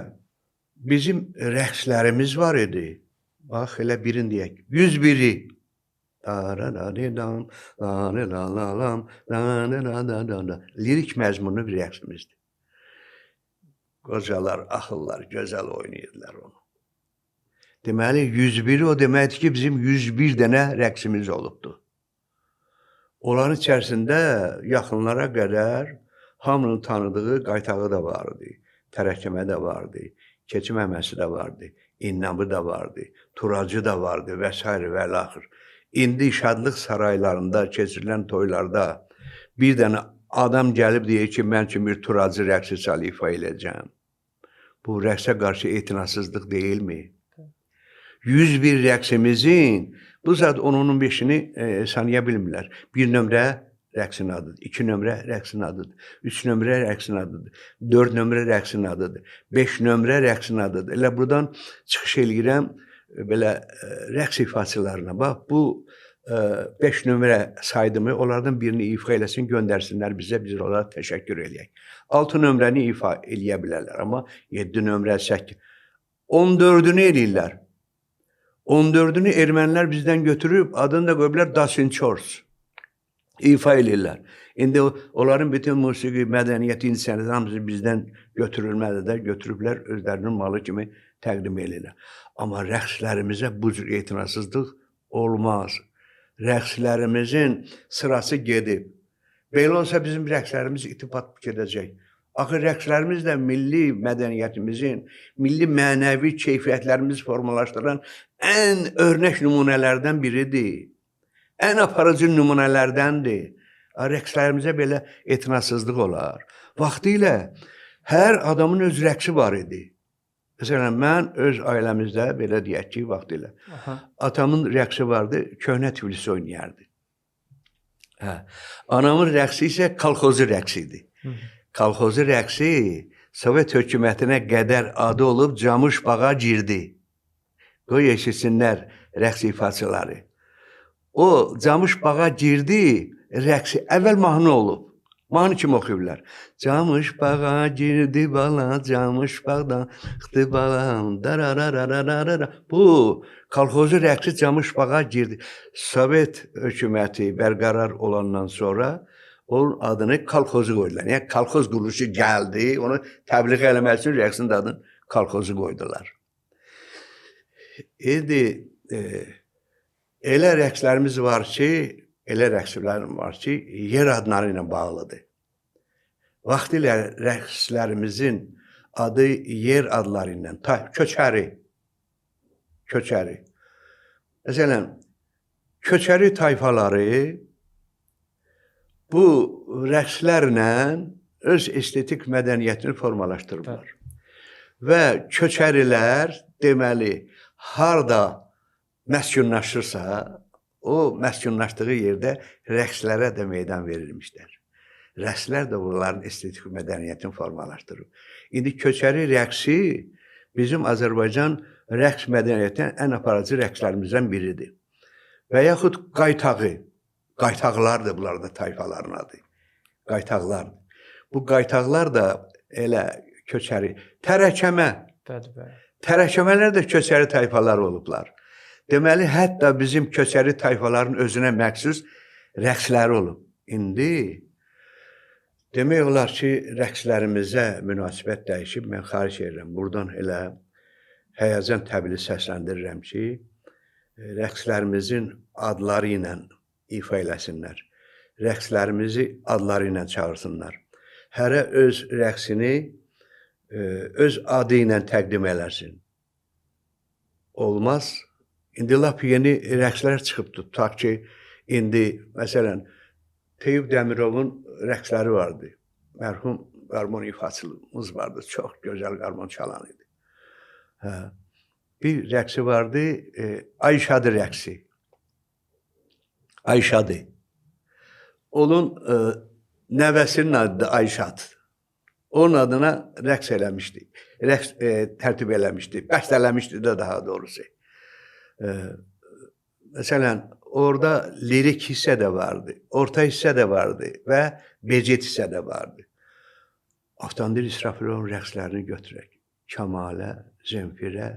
bizim rəqslərimiz var idi. Bax, elə birini deyək. 101-i. Lirik məzmunlu bir rəqsimizdir. Qocalar, axıllar, gözəl oynayırlar onu. Deməli, 101-i o deməkdir ki, bizim 101 dənə rəqsimiz olubdur. Onların içərisində yaxınlara qədər hamının tanıdığı qaytağı da vardı, tərəkəmə də vardı, keçi məməsi də vardı, innamı da vardı, turacı da vardı və s. və l-axır. İndi şadlıq saraylarında, keçirilən toylarda bir dənə adam gəlib deyir ki, mən üçün bir turacı rəqsi çalı ifa edəcəm. Bu rəqsə qarşı etinasızlıq deyilmi? 101 rəqsimizin bu saat 10-15-ini sanıya bilmirlər. 1 nömrə rəqsin adıdır, 2 nömrə rəqsin adıdır, 3 nömrə rəqsin adıdır, 4 nömrə rəqsin adıdır, 5 nömrə rəqsin adıdır. Elə buradan çıxış eləyirəm belə rəqs ifaçılarına. Bax, bu 5 nömrə saydımı, onlardan birini ifa eləsin, göndərsinlər bizə, biz onlara təşəkkür eləyək. 6 nömrəni ifa eləyə bilərlər, amma 7 nömrə, 8, 14-ünü eləyirlər. 14-ünü ermənilər bizdən götürüb, adını da qoyublar Dasinçors. İfa eləyirlər. İndi onların bütün musiqi, mədəniyyəti, insaniyyəti hamısı bizdən götürülməli də, götürüblər, özlərinin malı kimi təqdim eləyirlər. Amma rəqslərimizə bu cür etinasızlıq olmaz. Rəqslərimizin sırası gedib. Belə olsa bizim rəqslərimiz itib batıb gedəcək. Axı rəqslərimiz də milli mədəniyyətimizin, milli mənəvi keyfiyyətlərimiz formalaşdıran ən örnək nümunələrdən biridir. Ən aparıcı nümunələrdəndir. Rəqslərimizə belə etinasızlıq olar. Vaxtilə hər adamın öz rəqsi var idi. Məsələn, mən öz ailəmizdə, belə deyək ki, vaxtilə atamın rəqsi vardı, köhnə Tiflis oynayardı. Anamın rəqsi isə kolxozu rəqsi idi. Kolxozu rəqsi Sovet hökumətinə qədər adı olub Camış bağa girdi. Qoy eşitsinlər rəqs ifaçıları. O Camış bağa girdi, rəqsi əvvəl mahnı olub. Mahnı kimi oxuyurlar. Camış bağa girdi bala, camış bağdan xıdı balam, darararararara. Bu kolxozu rəqsi Camış bağa girdi. Sovet hökuməti bərqərar olandan sonra onun adını kolxozu qoydular. Yəni kolxoz quruluşu gəldi, onu təbliğ eləmək üçün rəqsin adını kolxozu qoydular. İndi elə rəqslərimiz var ki, yer adları ilə bağlıdır. Vaxtilə rəqslərimizin adı yer adları ilə, köçəri. Məsələn, köçəri tayfaları bu rəqslərlə öz estetik mədəniyyətini formalaşdırırlar. Və köçərilər deməli, harda məskunlaşırsa, o məskunlaşdığı yerdə rəqslərə də meydan verilmişlər. Rəqslər də bunların estetik mədəniyyətini formalaşdırır. İndi köçəri rəqsi bizim Azərbaycan rəqs mədəniyyətinin ən aparıcı rəqslərimizdən biridir. Və yaxud qaytağı. Qaytaqlar da bunlar da tayfaların adı. Qaytaqlar. Bu qaytaqlar da elə köçəri. Tərəkəmə. Tərəkəmələr də köçəri tayfalar olublar. Deməli, hətta bizim köçəri tayfaların özünə məxsus rəqsləri olub. İndi demək olar ki, rəqslərimizə münasibət dəyişib. Mən xahiş edirəm. Buradan elə həyəcan təbili səsləndirirəm ki, rəqslərimizin adları ilə ifa eləsinlər. rəqslərimizi adları ilə çağırsınlar. Hərə öz rəqsini öz adı ilə təqdim eləsin. Olmaz. İndi lap yeni rəqslər çıxıbdır. Tutaq ki, indi məsələn Teyyub Dəmirovun rəqsləri vardı. Mərhum qarmon ifaçılığımız vardı. Çox gözəl qarmon çalan idi. Bir rəqsi vardı, Ayşadı rəqsi. Ayşadı. Onun nəvəsinin adı da Ayşad. Onun adına rəqs eləmişdi. Rəqs tərtib eləmişdi. Bəstələmişdi də daha doğrusu. Məsələn, orada lirik hissə də vardı, orta hissə də vardı və becet hissə də vardı. Avtandil İsrafilovun rəqslərini götürək. Kəmalə, Zemfirə,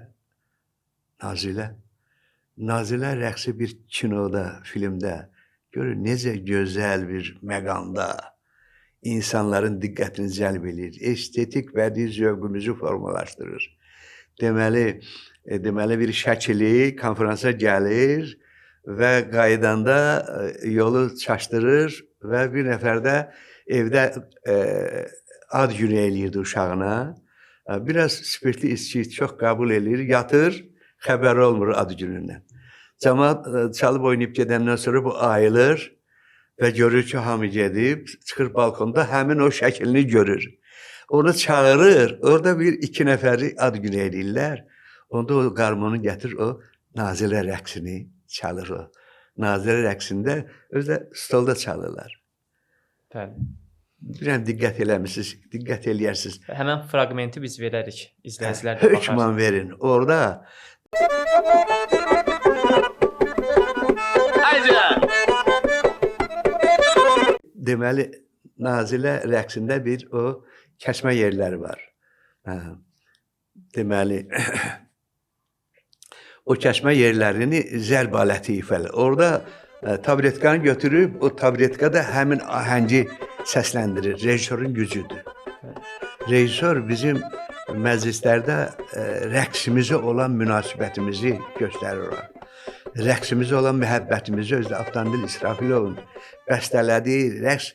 Nazilə. Nazilə rəqsi bir kinoda, filmdə görür necə gözəl bir məqamda insanların diqqətini cəlb edir. Estetik bədii zövqümüzü formalaşdırır. Deməli bir şəkili konferansa gəlir və qaydanda yolu çaşdırır və bir nəfər də evdə ad günü eləyirdi uşağına. Biraz spirtli içki çox qəbul edir, yatır, xəbəri olmur ad günündən. Cəmaət çalıb oynayıb gedəndən sonra bu ayılır və görür ki, hamı gedib, çıxır balkonda həmin o şəklini görür. Onu çağırır, orada bir iki nəfəri ad günü eləyirlər. Onda o qarmonu gətir, o Nazilə rəqsini çalır o. Nazilə rəqsində özü də stolda çalırlar. Bəli. Bilən diqqət eləmişsiniz, diqqət eləyərsiniz. Həmən fraqmenti biz verərik, izləyicilər də baxar. Hökman verin. Orada deməli, Nazilə rəqsində bir o kəsmə yerləri var. Deməli, o kəsmə yerlərini zərb aləti ifadə. Orada tabletkanı götürüb, o tabletkada həmin ahəngi səsləndirir. Rejissorun gücüdür. Rejissor bizim məclislərdə rəqsimizə olan münasibətimizi göstərir olar. Rəqsimizə olan məhəbbətimizi özü də Avtandil İsrafilovun bəstələdiyi rəqs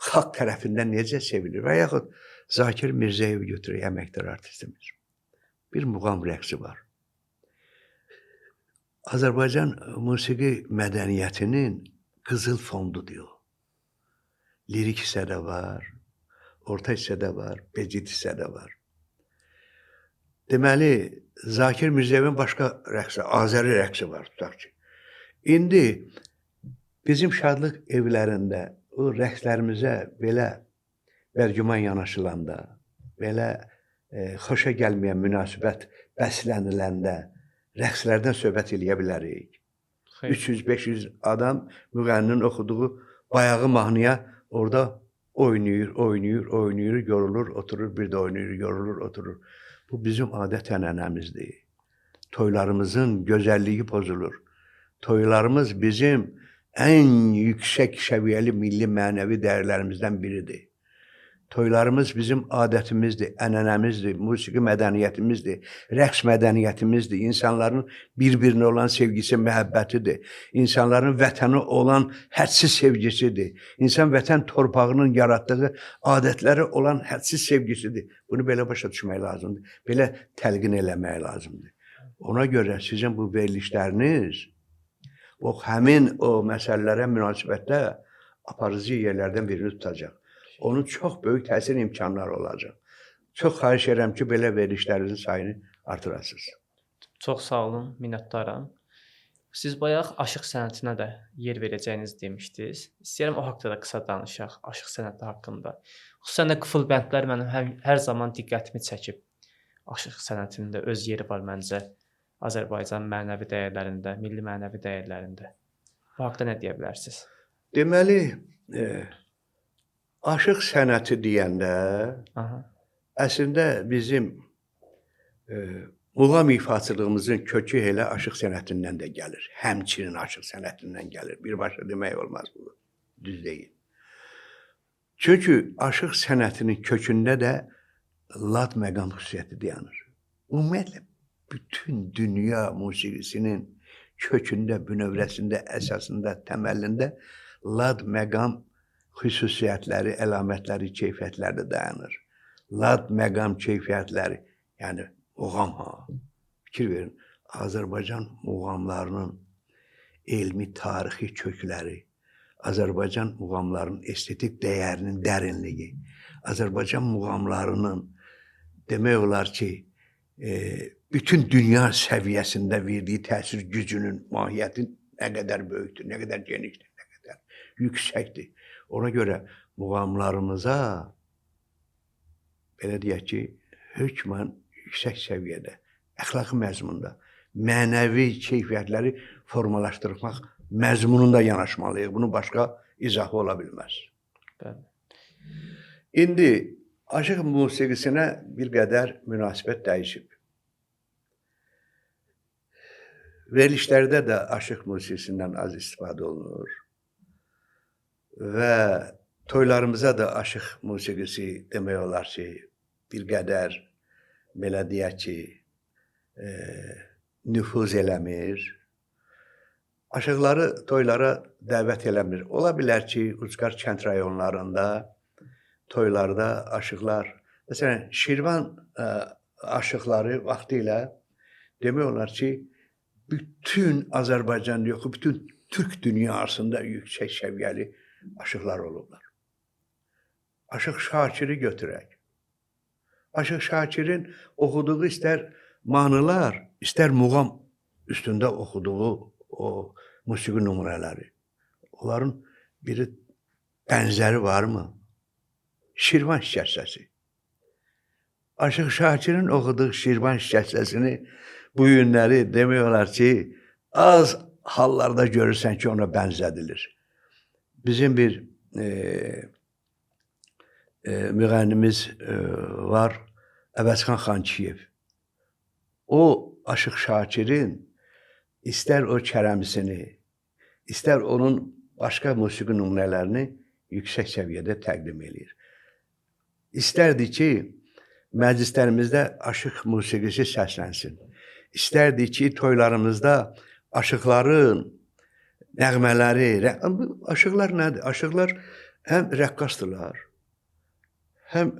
xalq tərəfindən necə sevilir və yaxud Zakir Mirzəyevi götürək, əməkdar artistimiz. Bir muğam rəqsi var. Azərbaycan musiqi mədəniyyətinin qızıl fondudur o. Lirik hissədə var, orta hissədə var, becid hissədə var. Deməli, Zakir Mirzəyevin başqa rəqsi, Azəri rəqsi var, tutaq ki. İndi bizim şadlıq evlərində o rəqslərimizə belə bərgüman yanaşılanda, belə xoşa gəlməyən münasibət bəsləniləndə rəqslərdən söhbət eləyə bilərik. 300-500 adam müğənninin oxuduğu bayağı mahnıya orada oynayır, yorulur, oturur, bir də oynayır, yorulur, oturur. Bu bizim adət-ənənəmizdir. Toylarımızın gözəlliyi pozulur. Toylarımız bizim ən yüksək səviyyəli milli mənəvi dəyərlərimizdən biridir. Toylarımız bizim adətimizdir, ənənəmizdir, musiqi mədəniyyətimizdir, rəqs mədəniyyətimizdir, insanların bir-birinə olan sevgisi, məhəbbətidir, insanların vətənə olan hədsiz sevgisidir, insan vətən torpağının yaratdığı adətləri olan hədsiz sevgisidir. Bunu belə başa düşmək lazımdır, belə təlqin eləmək lazımdır. Ona görə sizin bu verilişləriniz həmin o məsələlərə münasibətdə aparıcı yerlərdən birini tutacaq. Onun çox böyük təsir imkanları olacaq. Çox xahiş edirəm ki, belə verilişlərinizin sayını artırasınız. Çox sağ olun, minnətdaram. Siz bayaq aşıq sənətinə də yer verəcəyinizi demişdiniz. İstəyirəm o haqqda da qısa danışaq, aşıq sənəti haqqında. Xüsusən də qıfıl bəndlər mənim hər zaman diqqətimi çəkib. Aşıq sənətinin də öz yeri var məncə Azərbaycan mənəvi dəyərlərində, milli mənəvi dəyərlərində. Bu haqqda nə deyə bilərsiniz? Deməli, aşıq sənəti deyəndə əslində bizim muğam ifaçılığımızın kökü elə aşıq sənətindən də gəlir. Həmçinin aşıq sənətindən gəlir. Birbaşa demək olmaz bu. Düz deyil. Çünki aşıq sənətinin kökündə də lad məqam xüsusiyyəti dayanır. Ümumiyyətlə, bütün dünya musiqisinin kökündə, bünövrəsində, əsasında, təməlində lad məqam xüsusiyyətləri, əlamətləri, keyfiyyətləri dayanır. Lad, məqam, keyfiyyətləri, yəni muğam ha. Fikir verin, Azərbaycan muğamlarının elmi, tarixi kökləri, Azərbaycan muğamlarının estetik dəyərinin dərinliyi, Azərbaycan muğamlarının demək olar ki, bütün dünya səviyyəsində verdiyi təsir gücünün, mahiyyəti nə qədər böyükdür, nə qədər genişdir, nə qədər yüksəkdir. Ona görə muğamlarımıza, belə deyək ki, hökmən yüksək səviyyədə, əxlaqi məzmunda, mənəvi keyfiyyətləri formalaşdırmaq məzmununda yanaşmalıyıq. Bunun başqa izahı ola bilməz. Bəli. İndi aşıq musiqisinə bir qədər münasibət dəyişib. Verilişlərdə də aşıq musiqisindən az istifadə olunur və toylarımıza da aşıq musiqisi demək olar ki, bir qədər, belə deyək ki, nüfuz eləmir. Aşıqları toylara dəvət eləmir. Ola bilər ki, ucqar kənd rayonlarında, toylarda aşıqlar, məsələn, Şirvan aşıqları vaxtilə demək olar ki, bütün Azərbaycan yox, bütün Türk dünyasında yüksək səviyyəli aşıqlar olublar. Aşıq Şakiri götürək. Aşıq Şakirin oxuduğu istər mahnılar, istər muğam üstündə oxuduğu o musiqi nümunələri. Onların biri bənzəri varmı? Şirvan şikəstəsi. Aşıq Şakirin oxuduğu Şirvan şikəstəsini bu günləri demək olar ki, az hallarda görürsən ki, ona bənzədilir. Bizim bir müğənnimiz var, Əvəzxan Xançiyev. O, Aşıq Şakirin istər o kərəmisini, istər onun başqa musiqi nümunələrini yüksək səviyyədə təqdim edir. İstərdi ki, məclislərimizdə aşıq musiqisi səslənsin. İstərdi ki, toylarımızda aşıqların nəğmələri, aşıqlar nədir? Aşıqlar həm rəqqasdırlar, həm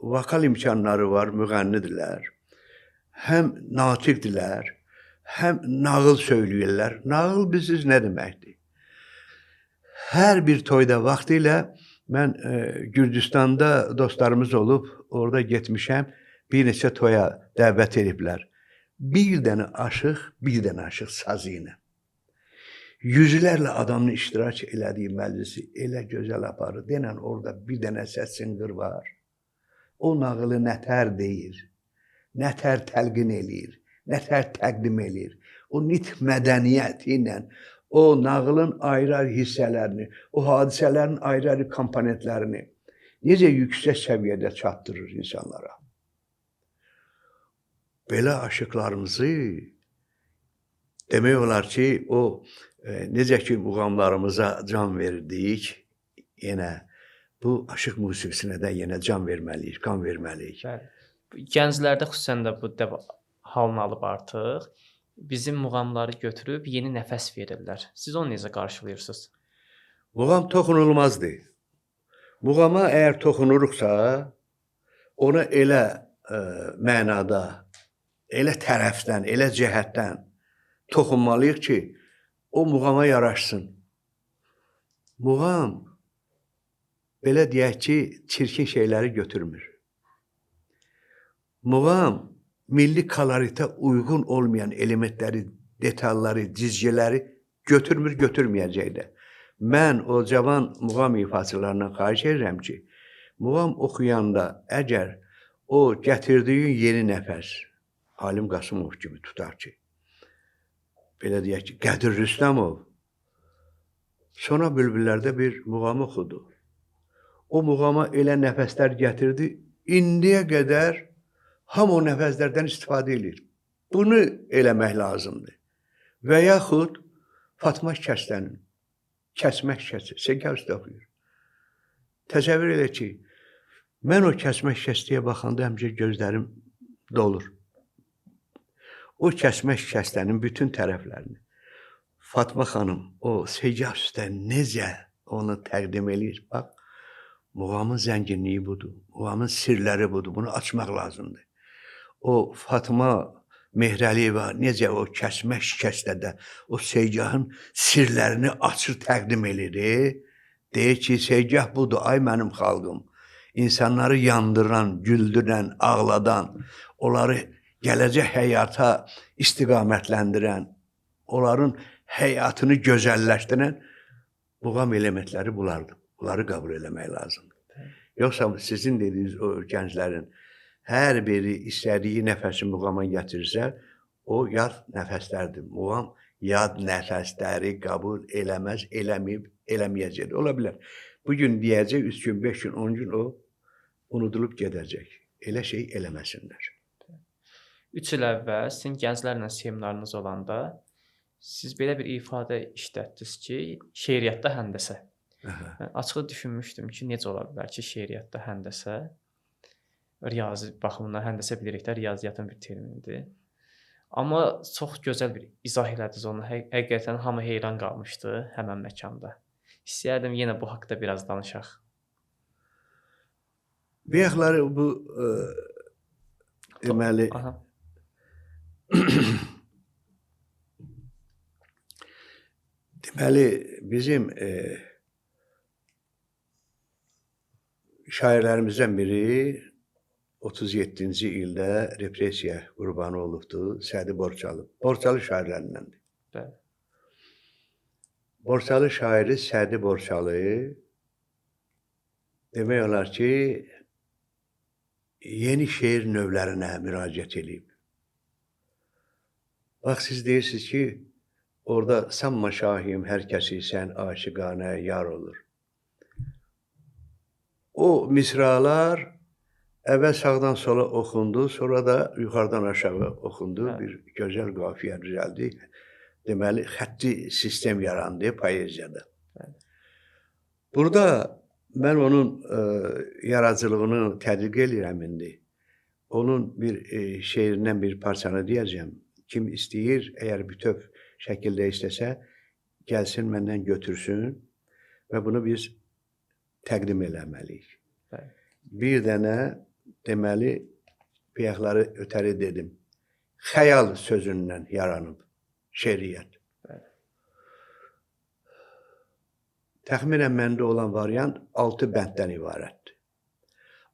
vokal imkanları var, müğənnidirlər, həm natiqdirlər, həm nağıl söyləyirlər. Nağıl bilirsiniz nə deməkdir? Hər bir toyda vaxtilə mən Gürcüstanda dostlarımız olub, orada getmişəm, bir neçə toya dəvət ediblər. Bir dənə aşıq sazı ilə. Yüzlərlə adamın iştirak elədiyi məclisi elə gözəl aparır. Denən orada bir dənə səs sınqır var. O nağılı nətər deyir, nətər təlqin eləyir, nətər təqdim eləyir. O nitq mədəniyyəti ilə o nağılın ayrı-ayrı hissələrini, o hadisələrin ayrı-ayrı komponentlərini necə yüksək səviyyədə çatdırır insanlara. Belə aşıqlarımızı demək olar ki, o necə ki muğamlarımıza can verdik, yenə bu aşıq musiqisinə də yenə can verməliyik, qan verməliyik. Bəli. Gənclərdə xüsusən də bu halını alıb artıq bizim muğamları götürüb yeni nəfəs verirlər. Siz onu necə qarşılayırsınız? Muğam toxunulmazdır. Muğama əgər toxunuruqsa, ona elə mənada, elə tərəfdən, elə cəhətdən toxunmalıyıq ki, o muğama yaraşsın. Muğam, belə deyək ki, çirkin şeyləri götürmür. Muğam, milli koloritə uyğun olmayan elementləri, detalları, cizgiləri götürmür, götürməyəcək də. Mən o cavan muğam ifaçılarından xahiş edirəm ki, muğam oxuyanda əgər o gətirdiyin yeni nəfəs, Halim Qasımov kimi tutar ki, belə deyək ki, Qədir Rüstəmov Sona Bülbüllərdə bir muğam oxudu. O muğama elə nəfəslər gətirdi, indiyə qədər hamı o nəfəslərdən istifadə edir. Bunu eləmək lazımdır. Və yaxud Fatma Kəstənin Kəsmək şikəsti, Segah üstə oxuyur. Təsəvvür elə ki, mən o kəsmək şikəstiyə baxanda həmcə gözlərim dolur. O kəsmək şikəstənin bütün tərəflərini Fatma xanım o Segah üstə necə onu təqdim edir? Bax, Muğamın zənginliyi budur. Muğamın sirləri budur. Bunu açmaq lazımdır. O Fatıma Mehrəliyeva necə o kəsmə şikəstədə o Segahın sirlərini açır, təqdim edir. Deyir ki, Segah budur, ay mənim xalqım. İnsanları yandıran, güldürən, ağladan, onları gələcək həyata istiqamətləndirən, onların həyatını gözəlləşdirən muğam elementləri bunlardır. Bunları qəbul eləmək lazımdır. Yoxsa sizin dediyiniz o gənclərin hər biri istədiyi nəfəsi muğama gətirirsə, o yad nəfəslərdir. Muğam yad nəfəsləri qəbul eləməz, eləməyəcək. Ola bilər. Bugün deyəcək, 3 gün, 5 gün, 10 gün o unudulub gedəcək. Elə şey eləməsinlər. 3 il əvvəl sizin gənclərlə seminarınız olanda siz belə bir ifadə işlətdiniz ki, şeiriyyatda həndəsə. Mən açığı düşünmüşdüm ki, necə ola bilər ki, şeiriyyatda həndəsə, riyazi baxımından həndəsə bilirik də, riyaziyyatın bir terminidir. Amma çox gözəl bir izah elədiniz onu. Həqiqətən hamı heyran qalmışdı həmən məkanda. İstəyərdim yenə bu haqda biraz danışaq. Bəyəxləri bu deməli Aha. deməli bizim şairlərimizdən biri 37-ci ildə repressiya qurbanı olubdur, Sədi Borçalı. Borçalı şairlərindəndir. Bəli. Borçalı şairi Sədi Borçalı demək olar ki, yeni şeir növlərinə müraciət edib. Bax, siz deyirsiniz ki, orada sanma şahim hər kəsi sən aşiqanə yar olur. O misralar əvvəl sağdan sola oxundu, sonra da yuxarıdan aşağı oxundu. Bir gözəl qafiyə düzəldi. Deməli, xətti sistem yarandı poeziyada. Burada mən onun yaradıcılığını tədqiq edirəm indi. Onun bir şeirindən bir parçanı deyəcəm. Kim istəyir, əgər bütöv şəkildə istəsə, gəlsin məndən götürsün və bunu biz təqdim eləməliyik. Bir dənə deməli, bəyəxləri ötəri dedim. Xəyal sözündən yaranıb şeiriyyət. Təxminən məndə olan variant 6 bənddən ibarətdir.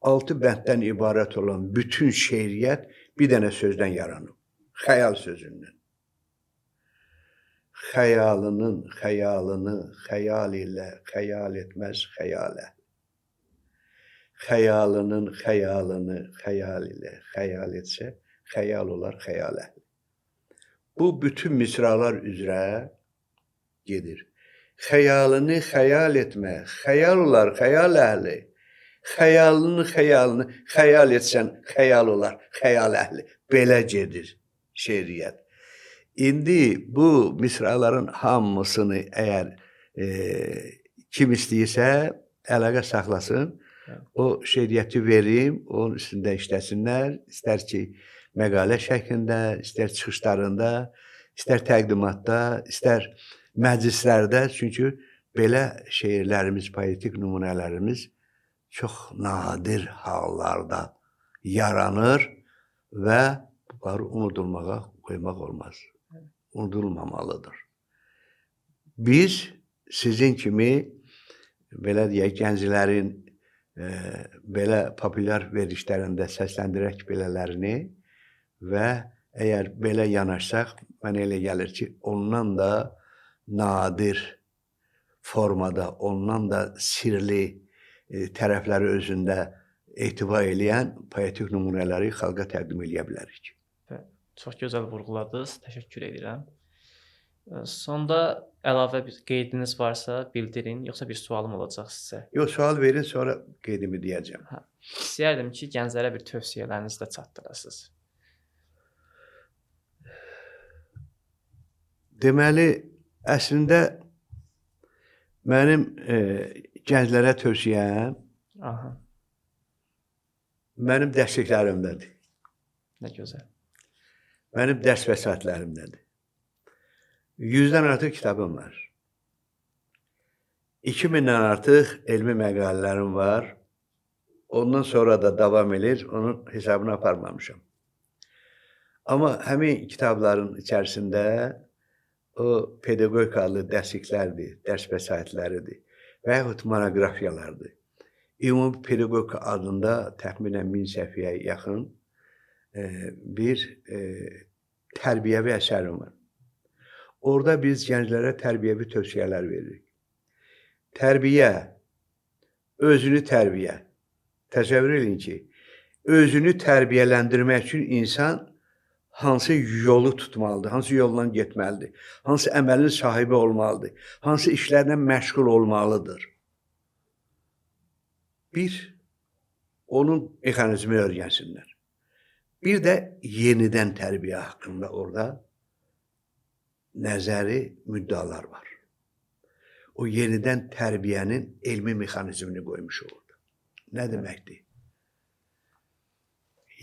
6 bənddən ibarət olan bütün şeiriyyət bir dənə sözdən yaranıb. Xəyal sözündən. Xəyalının xəyalını xəyal ilə xəyal etməz xəyalə. Xəyalının xəyalını xəyal ilə xəyal etsə, xəyal olar xəyalə. Bu bütün misralar üzrə gedir. Xəyalını xəyal etmə, xəyal olar xəyal əhli. Xəyalını xəyal etsən, xəyal olar xəyal əhli. Belə gedir şeiriyyət. İndi bu misraların hamısını əgər kim istəyirsə, əlaqə saxlasın, o şeiriyyəti verim, onun üstündə işləsinlər, istər ki, məqalə şəklində, istər çıxışlarında, istər təqdimatda, istər məclislərdə, çünki belə şeirlərimiz, poetik nümunələrimiz çox nadir hallarda yaranır və bunları unudulmağa qoymaq olmaz. Unudulmamalıdır. Biz sizin kimi belə deyək, gənclərin belə populyar verilişlərində səsləndirək belələrini və əgər belə yanaşsaq, mənə elə gəlir ki, ondan da nadir formada, ondan da sirli tərəfləri özündə etibar eləyən poetik nümunələri xalqa təqdim edə bilərik. Çox gözəl vurğuladınız, təşəkkür edirəm. Sonda əlavə bir qeydiniz varsa bildirin, yoxsa bir sualım olacaq sizə. Yox, sual verin, sonra qeydimi deyəcəm. İstəyərdim ki, gənclərə bir tövsiyələrinizi də çatdırasınız. Deməli, əslində mənim gənclərə tövsiyəm mənim dərsliklərimdədir. Nə gözəl. Mənim dərs vəsaitlərimdədir. 100-dən artıq kitabım var. 2000-dən artıq elmi məqalələrim var. Ondan sonra da davam edir, onun hesabını aparmamışam. Amma həmin kitabların içərisində o pedaqogikalı dərsliklərdir, dərs vəsaitləridir və yaxud monoqrafiyalardır. Ümumi pedaqogika adında təxminən 1000 səhifəyə yaxın bir tərbiyəvi əsərim var. Orada biz gənclərə tərbiyəvi tövsiyələr veririk. Tərbiyə, özünü tərbiyə. Təsəvvür edin ki, özünü tərbiyələndirmək üçün insan hansı yolu tutmalıdır, hansı yolla getməlidir, hansı əməlin sahibi olmalıdır, hansı işlərlə məşğul olmalıdır. Bir, onun mexanizmini öyrənsinlər. Bir də yenidən tərbiyə haqqında orada nəzəri müddalar var. O yenidən tərbiyənin elmi mexanizmini qoymuş orada. Nə deməkdir?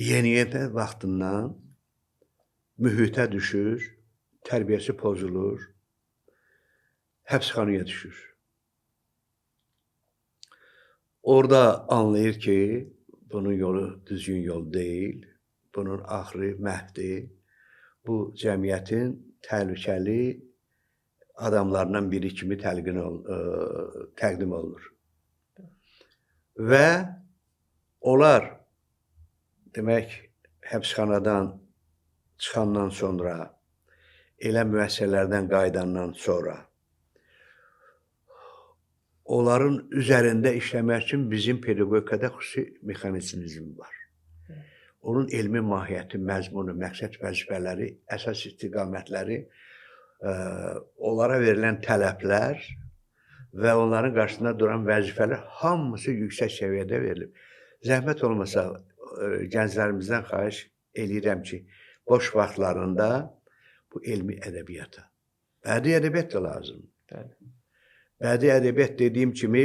Yeniyetmə vaxtından mühitə düşür, tərbiyəsi pozulur, həbsxanaya düşür. Orada anlayır ki, bunun yolu düzgün yol deyil, bunun axırı məhvdir. Bu cəmiyyətin təhlükəli adamlarından biri kimi təqdim olunur. Və onlar demək həbsxanadan çıxandan sonra, elə müəssisələrdən qayıdandan sonra onların üzərində işləmək üçün bizim pedaqogikada xüsusi mexanizmimiz var. Onun elmi mahiyyəti, məzmunu, məqsəd vəzifələri, əsas istiqamətləri, onlara verilən tələblər və onların qarşısında duran vəzifələr hamısı yüksək səviyyədə verilib. Zəhmət olmasa gənclərimizdən xahiş eləyirəm ki, boş vaxtlarında bu elmi ədəbiyyata. Bədii ədəbiyyat da lazımdır. Bədii ədəbiyyat dediyim kimi,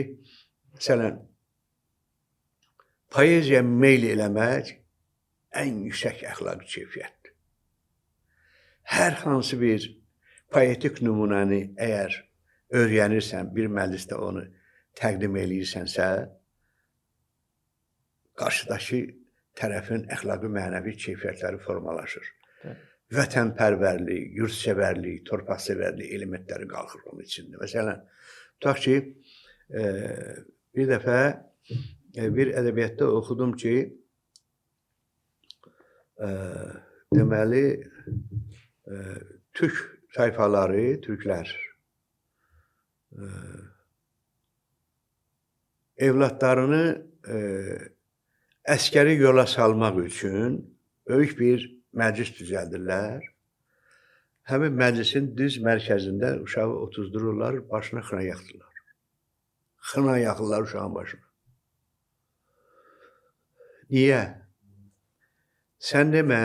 məsələn, poeziya meyl eləmək ən yüksək əxlaqi keyfiyyətdir. Hər hansı bir poetik nümunəni əgər öyrənirsən, bir məclisdə onu təqdim eləyirsənsə, qarşıdakı tərəfin əxlaqi mənəvi keyfiyyətləri formalaşır. Vətənpərvərlik, yurdsevərlik, torpaqsevərlik elementləri qalxır onun içində. Məsələn, tutaq ki, bir dəfə bir ədəbiyyatda oxudum ki, deməli, türk tayfaları, türklər evladlarını əskəri yola salmaq üçün böyük bir məclis düzəldirlər. Həmin məclisin düz mərkəzində uşağı otuzdururlar, başına xına yaxdırlar. Xına yaxırlar uşağın başına. Niyə? Sən demə,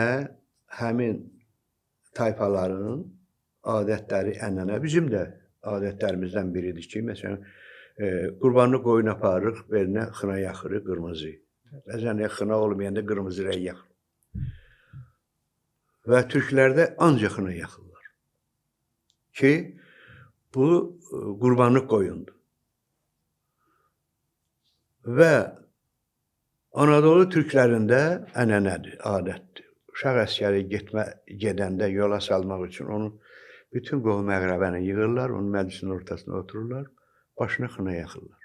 həmin tayfaların adətləri, ənənə, bizim də adətlərimizdən biridir ki, məsələn, qurbanlı qoyun aparırıq, belinə xına yaxırıq, qırmızı. Bəzən xına olmayanda qırmızı rəng yaxır. Və türklərdə ancaq xına yaxırlar. Ki, bu qurbanlıq qoyundur. Və Anadolu türklərində ənənədir, adətdir. Uşaq əskəri gedəndə yola salmaq üçün onun bütün qohum əqrəbəni yığırlar, onun məclisin ortasına otururlar, başına xına yaxırlar.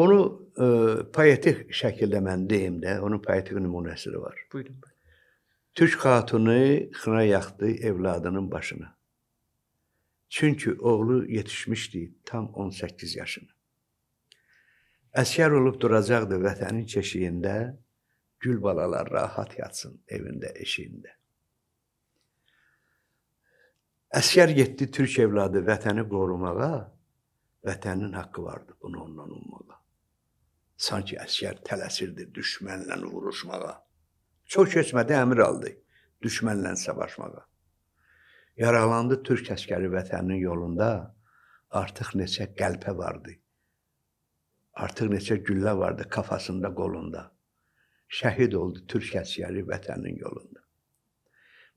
Onu poetik şəkildə mən deyim də, onun poetik nümunəsi var. Buyurun. Türk xatunu xına yaxdı evladının başına. Çünki oğlu yetişmişdi tam 18 yaşına. Əskər olub duracaqdı vətənin keşiyində, gül balalar rahat yatsın evində, eşiyində. Əskər getdi türk evladı vətəni qorumağa, vətənin haqqı vardı bunu ondan ummağa. Sanki əskər tələsirdi düşmənlə vuruşmağa. Çox keçmədi əmr aldı düşmənlə savaşmağa. Yaralandı türk əskəri vətənin yolunda, artıq neçə qəlpə vardı. Artıq neçə güllə vardı kafasında, qolunda. Şəhid oldu türk əskəri vətənin yolunda.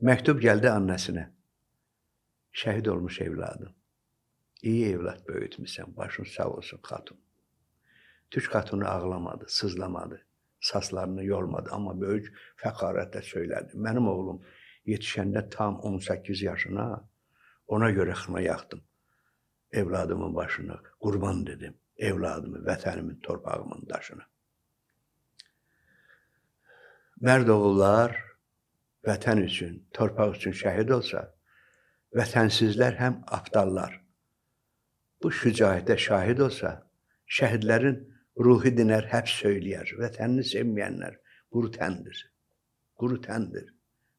Məktub gəldi annəsinə. Şəhid olmuş evladım. İyi evlat böyütmüsən, başın sağ olsun xatun. Türk xatunu ağlamadı, sızlamadı, saslarını yormadı, amma böyük fəxarətlə söylədi. Mənim oğlum yetişəndə tam 18 yaşına, ona görə xına yaxdım. Evladımın başına qurban dedim, evladımı, vətənimin, torpağımın daşına. Mərd oğullar vətən üçün, torpaq üçün şəhid olsa, vətənsizlər həm aptallar. Bu şücaətə şahid olsa, şəhidlərin ruhi dinər, həp söyləyər. Vətənini sevməyənlər quru təndir. Quru təndir.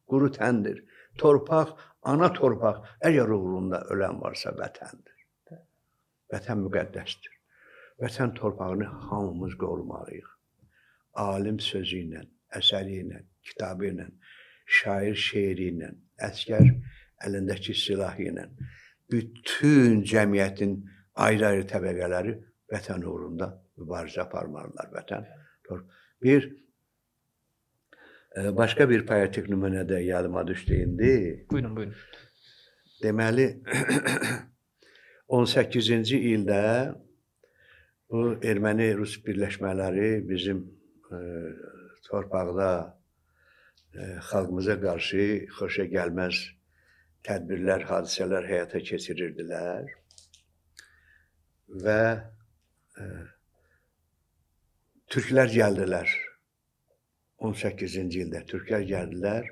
Quru təndir. Torpaq, ana torpaq, əgər uğrunda ölən varsa vətəndir. Vətən müqəddəsdir. Vətən torpağını hamımız qorumalıyıq. Alim sözü ilə, əsəri ilə, kitabı ilə, şair şeiri ilə, əskər əlindəki silahı ilə, bütün cəmiyyətin ayrı-ayrı təbəqələri vətən uğrunda mübarizə aparmalılar. Vətən. Başqa bir poetik nümunə də yadıma düşdü indi. Buyurun, buyurun. Deməli, 18-ci ildə bu erməni-rus birləşmələri bizim torpaqda xalqımıza qarşı xoşa gəlməz tədbirlər, hadisələr həyata keçirirdilər və türklər gəldilər. 18-ci ildə türklər gəldilər,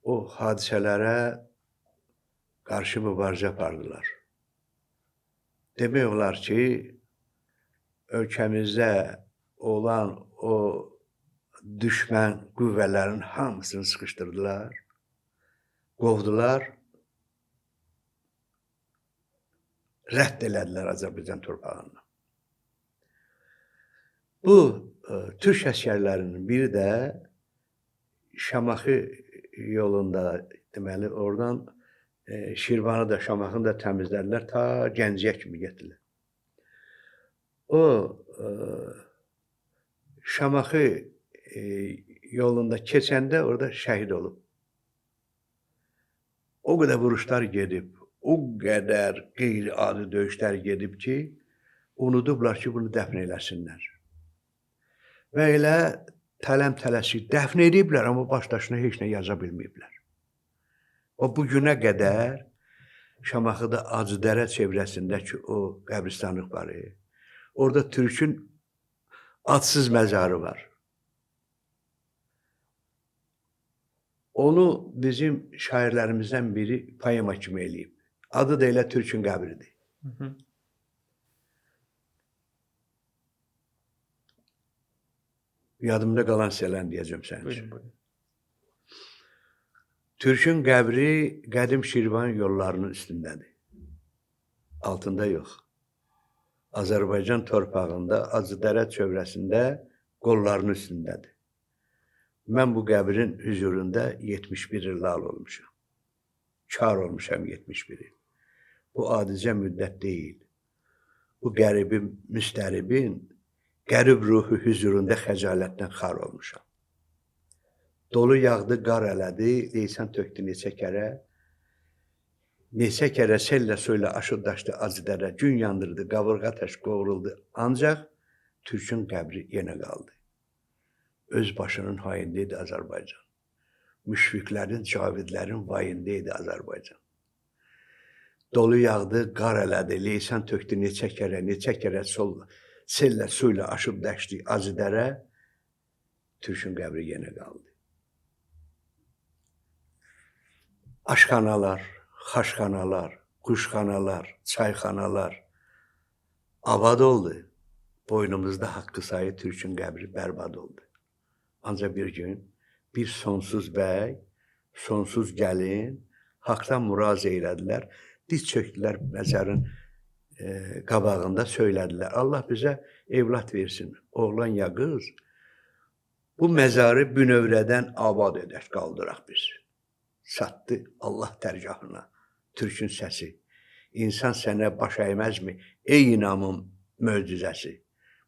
o hadisələrə qarşı mübarizə apardılar. Demək olar ki, ölkəmizdə olan o düşmən qüvvələrin hamısını sıxışdırdılar, qovdular, rədd elədilər Azərbaycan torpağından. Bu türk əsgərlərinin biri də Şamaxı yolunda, deməli, oradan Şirvanı da, Şamaxını da təmizlədilər, ta Gəncəyə kimi getdilər. O Şamaxı yolunda keçəndə orada şəhid olub. O qədər vuruşlar gedib, o qədər qeyri-adi döyüşlər gedib ki, unudublar ki, bunu dəfn eləsinlər. Və elə tələm-tələsik dəfn ediblər, amma başdaşına heç nə yaza bilməyiblər. O bugünə qədər Şamaxıda Acıdərə çevrəsindəki o qəbristanlıq var. Orada türkün adsız məzarı var. Onu bizim şairlərimizdən biri poema kimi eləyib. Adı da elə Türkün qəbridir. Yadımda qalan sələn deyəcəm sənin üçün. Türkün qəbri qədim Şirvan yollarının üstündədir. Altında yox. Azərbaycan torpağında, Acıdərə çövrəsində qollarının üstündədir. Mən bu qəbrin hüzurunda 71 il lal olmuşam. Kar olmuşam 71 il. Bu adicə müddət deyil. Bu qəribin, müstəribin, qərib ruhu hüzurunda xəcalətdən xar olmuşam. Dolu yağdı, qar elədi, leysan tökdü neçə kərə sellə suyla aşıb daşdı Acıdərə, gün yandırdı, qavurğa təş qovruldu, ancaq Türkün qəbri yenə qaldı. Öz başının hayında idi Azərbaycan. Müşfiqlərin, cavidlərin vayında idi Azərbaycan. Dolu yağdı, qar elədi, leysan tökdü neçə kərə sellə suyla aşıb daşdı Acıdərə, Türkün qəbri yenə qaldı. Aşxanalar, xaşxanalar, quşxanalar, çayxanalar abad oldu. Boynumuzda haqqı sayı Türkün qəbri bərbad oldu. Ancaq bir gün bir sonsuz bəy, sonsuz gəlin haqdan muraz eylədilər. Diz çöktülər məzarın qabağında söylədilər. Allah bizə evlat versin, oğlan ya qız. Bu məzarı bünövrədən abad edək, qaldıraq biz. Satdı Allah dərgahına Türkün səsi. İnsan sənə baş əyməzmi? Ey inamın möcüzəsi.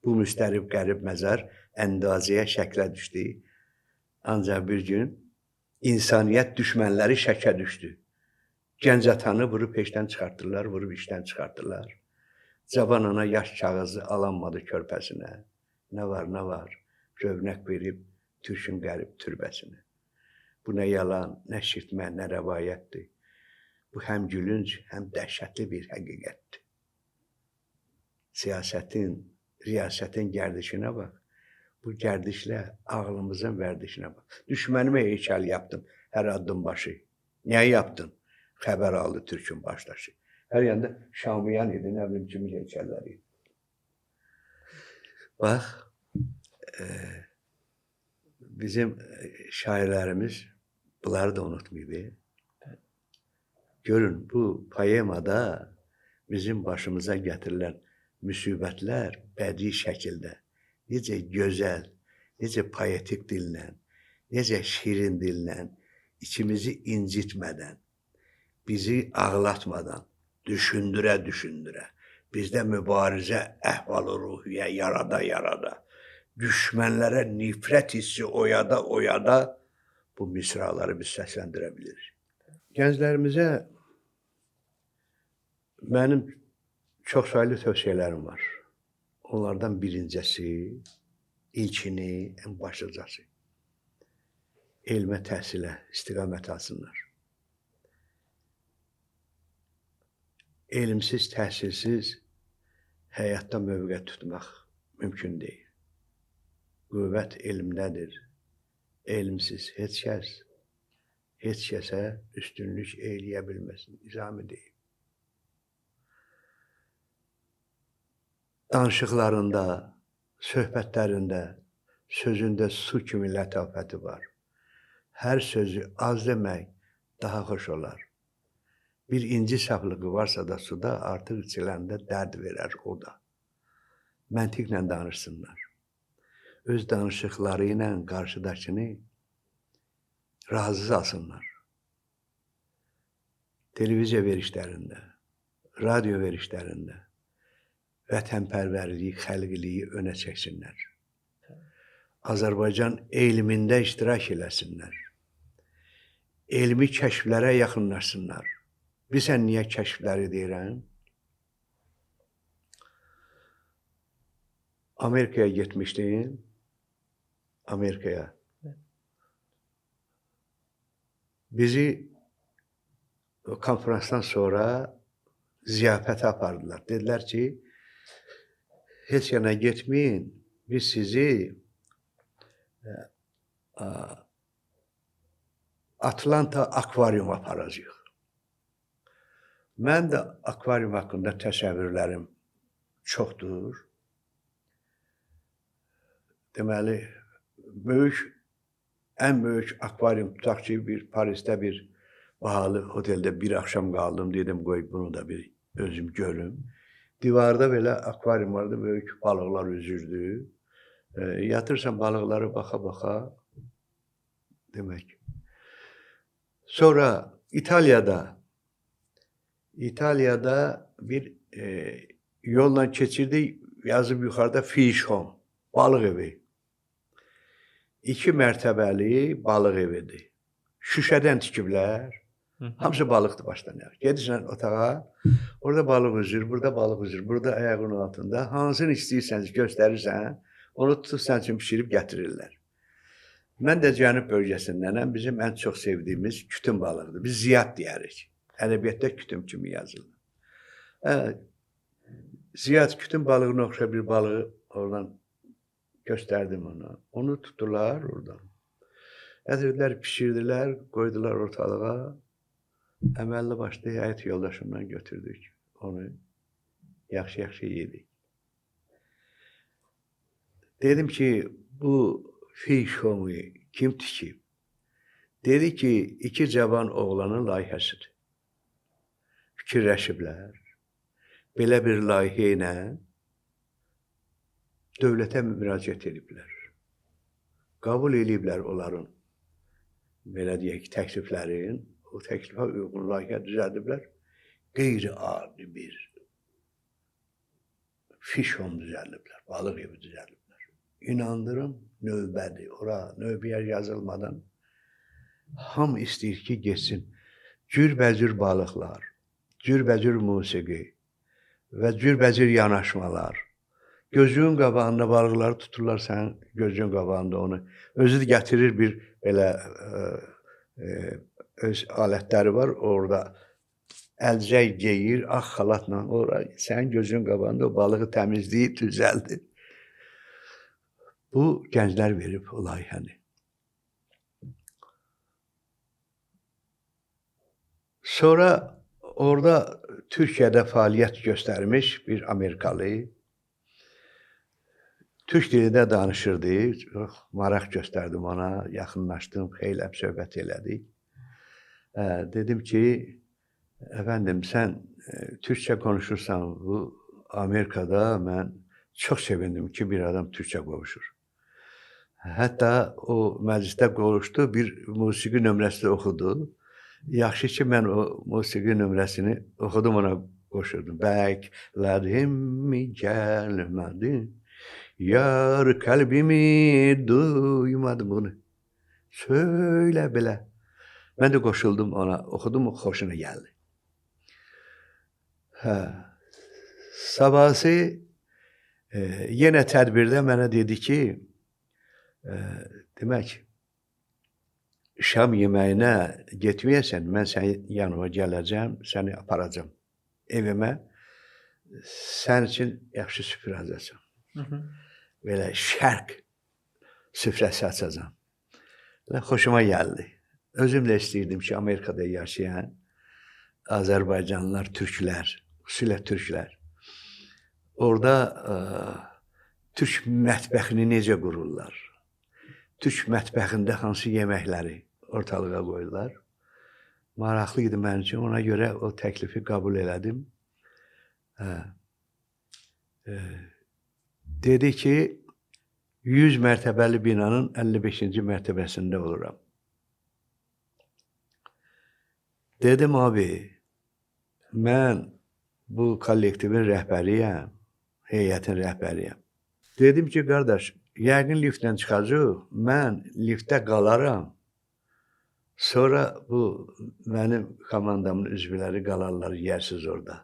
Bu müstərib qərib məzar əndazəyə şəklə düşdü. Ancaq bir gün insaniyyət düşmənləri şəkə düşdü. Gənc atanı vurub peşdən çıxartdılar, vurub işdən çıxartdılar. Cavan ana yaş kağızı alanmadı körpəsinə. Nə var, nə var? Rövnək verib türkün qərib türbəsinə. Bu nə yalan, nə şirtmə, nə rəvayətdir. Bu həm gülünc, həm dəhşətli bir həqiqətdir. Siyasətin, riyasətin gərdişinə bax. Bu gərdişlə ağlımızın vərdişinə bax. Düşmənimə heykəl yaptım hər addım başı. Niyə yapdın? Xəbər aldı türkün başdaşı. Hər yanda Şamiyan idi, nə bilim kimi heykəlləri idi. Bax, bizim şairlərimiz bunları da unutmayıb. Görün, bu poemada bizim başımıza gətirilən müsibətlər bədii şəkildə necə gözəl, necə poetik dillə, necə şirin dillə, içimizi incitmədən, bizi ağlatmadan, düşündürə-düşündürə, bizdə mübarizə əhval-ruhiyyə yarada-yarada, düşmənlərə nifrət hissi oyada-oyada bu misraları biz səsləndirə bilirik. Gənclərimizə mənim çoxsaylı tövsiyələrim var. Onlardan birincisi, ilkini, ən başlıcası. Elmə, təhsilə istiqamət alsınlar. Elmsiz, təhsilsiz həyatda mövqə tutmaq mümkün deyil. Qüvvət elmdədir. Elmsiz heç kəsə üstünlük eləyə bilməsin. Nizami deyil. Danışıqlarında, söhbətlərində, sözündə su kimi lətafəti var. Hər sözü az demək daha xoş olar. Bir inci saflığı varsa da suda artıq içiləndə dərd verər o da. Məntiqlə danışsınlar. Öz danışıqları ilə qarşıdakını razı salsınlar. Televiziya verişlərində, radio verişlərində vətənpərvərliyi, xəlqiliyi önə çəksinlər. Azərbaycan elmində iştirak eləsinlər. Elmi kəşflərə yaxınlaşsınlar. Bilirsən niyə kəşfləri deyirəm? Amerikaya getmişdim. Amerikaya. Bizi konferansdan sonra ziyafətə apardılar. Dedilər ki, heç yana getməyin, biz sizi Atlanta akvaryuma aparacağıq. Mən də akvaryum haqqında təsəvvürlərim çoxdur. Deməli, ən böyük akvaryum tutaq ki, Parisdə bir bahalı oteldə bir axşam qaldım. Dedim, qoy bunu da bir özüm görüm. Divarda belə akvaryum vardı, böyük balıqlar üzürdü. Yatırsan balıqları baxa-baxa demək. Sonra İtaliyada bir yolla keçirdik, yazıb yuxarıda fish home, balıq evi. 2 mərtəbəli balıq evidir. Şüşədən tikiblər. Hamısı balıqdır başdan. Gedirsən otağa, orada balıq üzür, burada balıq üzür, burada ayağının altında. Hansını istəyirsəniz göstərirsən, onu tutub sən üçün pişirib gətirirlər. Mən də Cənub bölgəsindənəm. Bizim ən çox sevdiyimiz kütüm balığıdır. Biz ziyad deyərik. Ədəbiyyatda kütüm kimi yazılır. Ziyad kütüm balığına oxşar bir balığı oradan göstərdim ona. Onu tutdular oradan. Gətirdilər, pişirdilər, qoydular ortalığa. Əməlli başlı həyat yoldaşımdan götürdük. Onu yaxşı-yaxşı yedik. Dedim ki, bu fish home'u kim tikib? Dedi ki, 2 cavan oğlanın layihəsidir. Fikirləşiblər. Belə bir layihə ilə dövlətə müraciət ediblər. Qəbul ediblər onların, belə deyək, təkliflərin. O təklifə uyğun layihə düzəldiblər. Qeyri-adi bir fish home düzəldiblər, balıq evi düzəldiblər. İnandırım, növbədir. Ora növbəyə yazılmadan hamı istəyir ki, geçsin. cürbəcür balıqlar, cürbəcür musiqi və cürbəcür yanaşmalar. Gözünün qabağında balıqları tuturlar sənin gözünün qabağında onu. Özü də gətirir bir belə öz alətləri var. Orada əlcək geyir, ağ xalatla ora sənin gözünün qabağında o balığı təmizləyir, düzəldir. Bu gənclər verib o layihəni. Sonra orada Türkiyədə fəaliyyət göstərmiş bir Amerikalı Türk dilində danışırdı. Çox maraq göstərdim ona, yaxınlaşdım, xeyli söhbət elədik. Dedim ki, əfəndim, sən Türkçə konuşursan bu Amerikada, mən çox sevindim ki, bir adam Türkçə konuşur. Hətta o məclisdə konuşdu, bir musiqi nömrəsi oxudu. Yaxşı ki, mən o musiqi nömrəsini oxudum, ona qoşurdum. Bəklədim mi gəlmədi, yar qəlbimi duymadım bunu. Söylə belə. Mən də qoşuldum ona, oxudum, xoşuna gəldi. Sabahsı yenə tədbirdə mənə dedi ki, demək, şam yeməyinə getməyəsən, mən sənin yanıma gələcəm, səni aparacam evimə, sən üçün yaxşı süfrə açacam. Belə şərq süfrəsi açacam. Xoşuma gəldi. Özüm də istəyirdim ki, Amerikada yaşayan Azərbaycanlılar, türklər, xüsusilə türklər, orada türk mətbəxini necə qururlar? Türk mətbəxində hansı yeməkləri ortalığa qoyurlar? Maraqlı idi mənim üçün, ona görə o təklifi qəbul elədim. Dedi ki, 100 mərtəbəli binanın 55-ci mərtəbəsində oluram. Dedim, abi, mən bu kollektivin rəhbəriyəm, heyətin rəhbəriyəm. Dedim ki, qardaş, yəqin liftlə çıxacaq, mən liftdə qalaram. Sonra bu mənim komandamın üzvləri qalarlar, yersiz orada.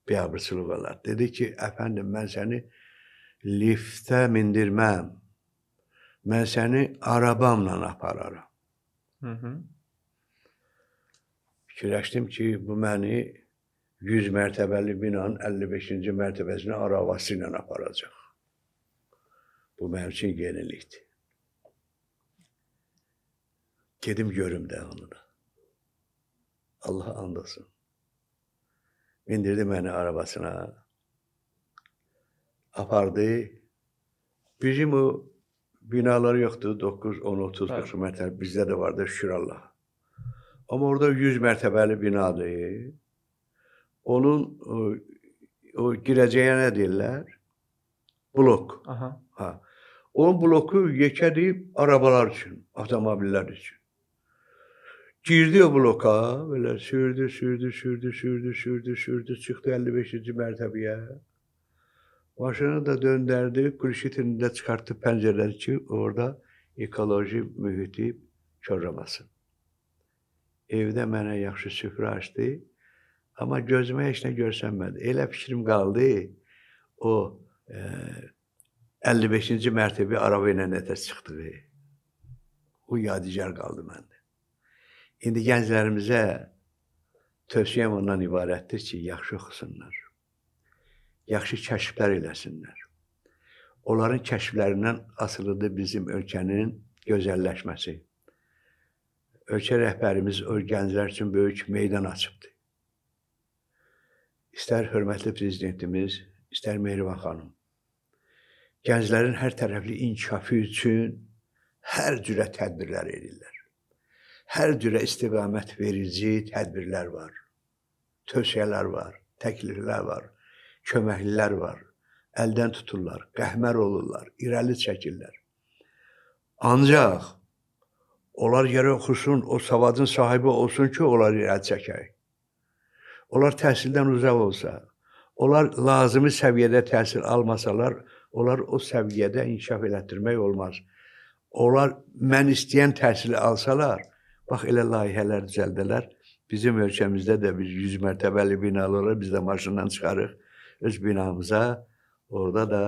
Biabırçılıq olar. Dedi ki, əfəndim, mən səni liftə mindirməm. Mən səni arabamla apararam. Fikirləşdim ki, bu məni 100 mərtəbəli binanın 55-ci mərtəbəsinə arabası ilə aparacaq. Bu mənim üçün yenilikdir. Gedim görüm də onu da. Allah and olsun. Mindirdi məni arabasına. Apardı. Bizim o binalar yoxdur. 9, 10, 30, 40 mərtəbəli. Bizdə də vardır, şükür Allah. Amma orada 100 mərtəbəli binadır. Onun o girəcəyə nə deyirlər? Blok. Onun bloku yekədir arabalar üçün, avtomobillər üçün. Girdi o bloka, belə sürdü, çıxdı 55-ci mərtəbəyə. Başını da döndərdi, qurşitini də çıxartdı pəncərələri ki, orada ekoloji mühiti körləməsin. Evdə mənə yaxşı süfrə açdı, amma gözümə heç nə görsənmədi. Elə fikrim qaldı, o 55-ci mərtəbə araba ilə nətər çıxdı. O yadigar qaldı məndə. İndi gənclərimizə tövsiyəm ondan ibarətdir ki, yaxşı oxusunlar. Yaxşı kəşflər eləsinlər. Onların kəşflərindən asılıdır bizim ölkənin gözəlləşməsi. Ölkə rəhbərimiz o gənclər üçün böyük meydan açıbdır. İstər hörmətli prezidentimiz, istər Mehriban xanım. Gənclərin hər tərəfli inkişafı üçün hər cürə tədbirlər edirlər. Hər cürə istiqamət verici tədbirlər var. Tövsiyələr var, təkliflər var, köməklilər var. Əldən tuturlar, qəhmər olurlar, irəli çəkirlər. Ancaq onlar yerə oxusun, o savadın sahibi olsun ki, onlar irəli çəkək. Onlar təhsildən uzaq olsa, onlar lazımi səviyyədə təhsil almasalar, onlar o səviyyədə inkişaf elətdirmək olmaz. Onlar mən istəyən təhsili alsalar, bax elə layihələr düzəldələr, Bizim ölkəmizdə də biz 100 mərtəbəli binaları biz də maşından çıxarıq öz binamıza. Orada da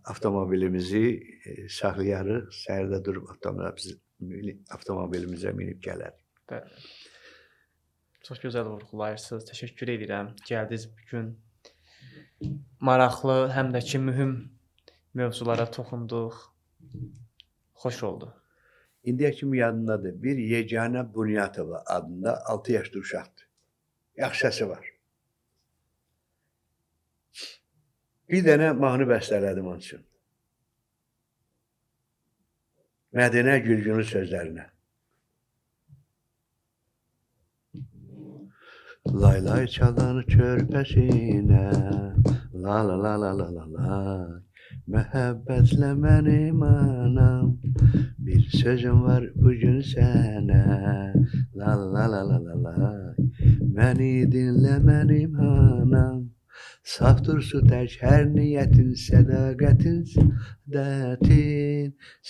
avtomobilimizi saxlayarıq. Səhərdə durub avtomobilimizə minib gələr. Bəli. Çox gözəl vurğulayırsınız. Təşəkkür edirəm. Gəldiniz bu gün. Maraqlı, həm də ki mühüm mövzulara toxunduq. Xoş oldu. İndiyə kimi yadındadır. Bir Yeganə Bunyatova adında 6 yaşlı uşaqdır. Yaxşı səsi var. Bir dənə mahnı bəstələdim onun üçün. Mədinə Gülgünün sözlərinə. Lay lay çalan körpəsinə, la la la la la la la, məhəbbətlə mənim anam, bir sözüm var bugün sənə, la la la la la la, məni dinlə mənim anam, safdır su tək hər niyyətin, sədaqətin,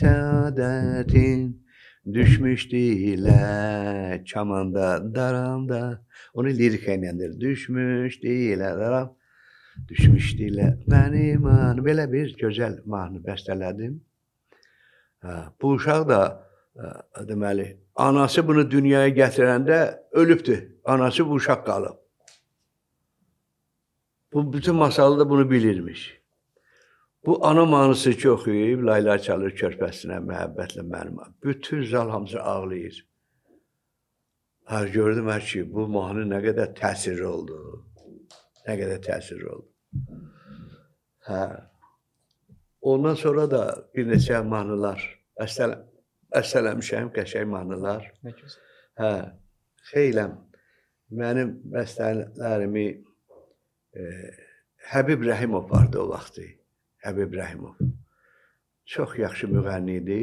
səadətin, düşmüşdü ilə kamanda, daramda. Onu lirik eynəndir. Düşmüşdü ilə daram, düşmüşdü ilə mənim anam. Belə bir gözəl mahnı bəstələdim. Bu uşaq da deməli, anası bunu dünyaya gətirəndə ölübdür. Anası bu uşaq qalıb. Bu bütün masalı da bunu bilirmiş. Bu ana mahnısı ki oxuyub, laylar çalır körpəsinə, məhəbbətlə mənim. Bütün zal hamısı ağlayır. Gördüm ki, bu mahnı nə qədər təsirli oldu. Nə qədər təsirli oldu. Ondan sonra da bir neçə mahnılar bəstələmişəm, qəşəng mahnılar. Nə gözəl. Xeyləm, mənim bəstələrimi Həbib Rəhimov vardı o vaxtı. Həbib Rəhimov. Çox yaxşı müğənni idi.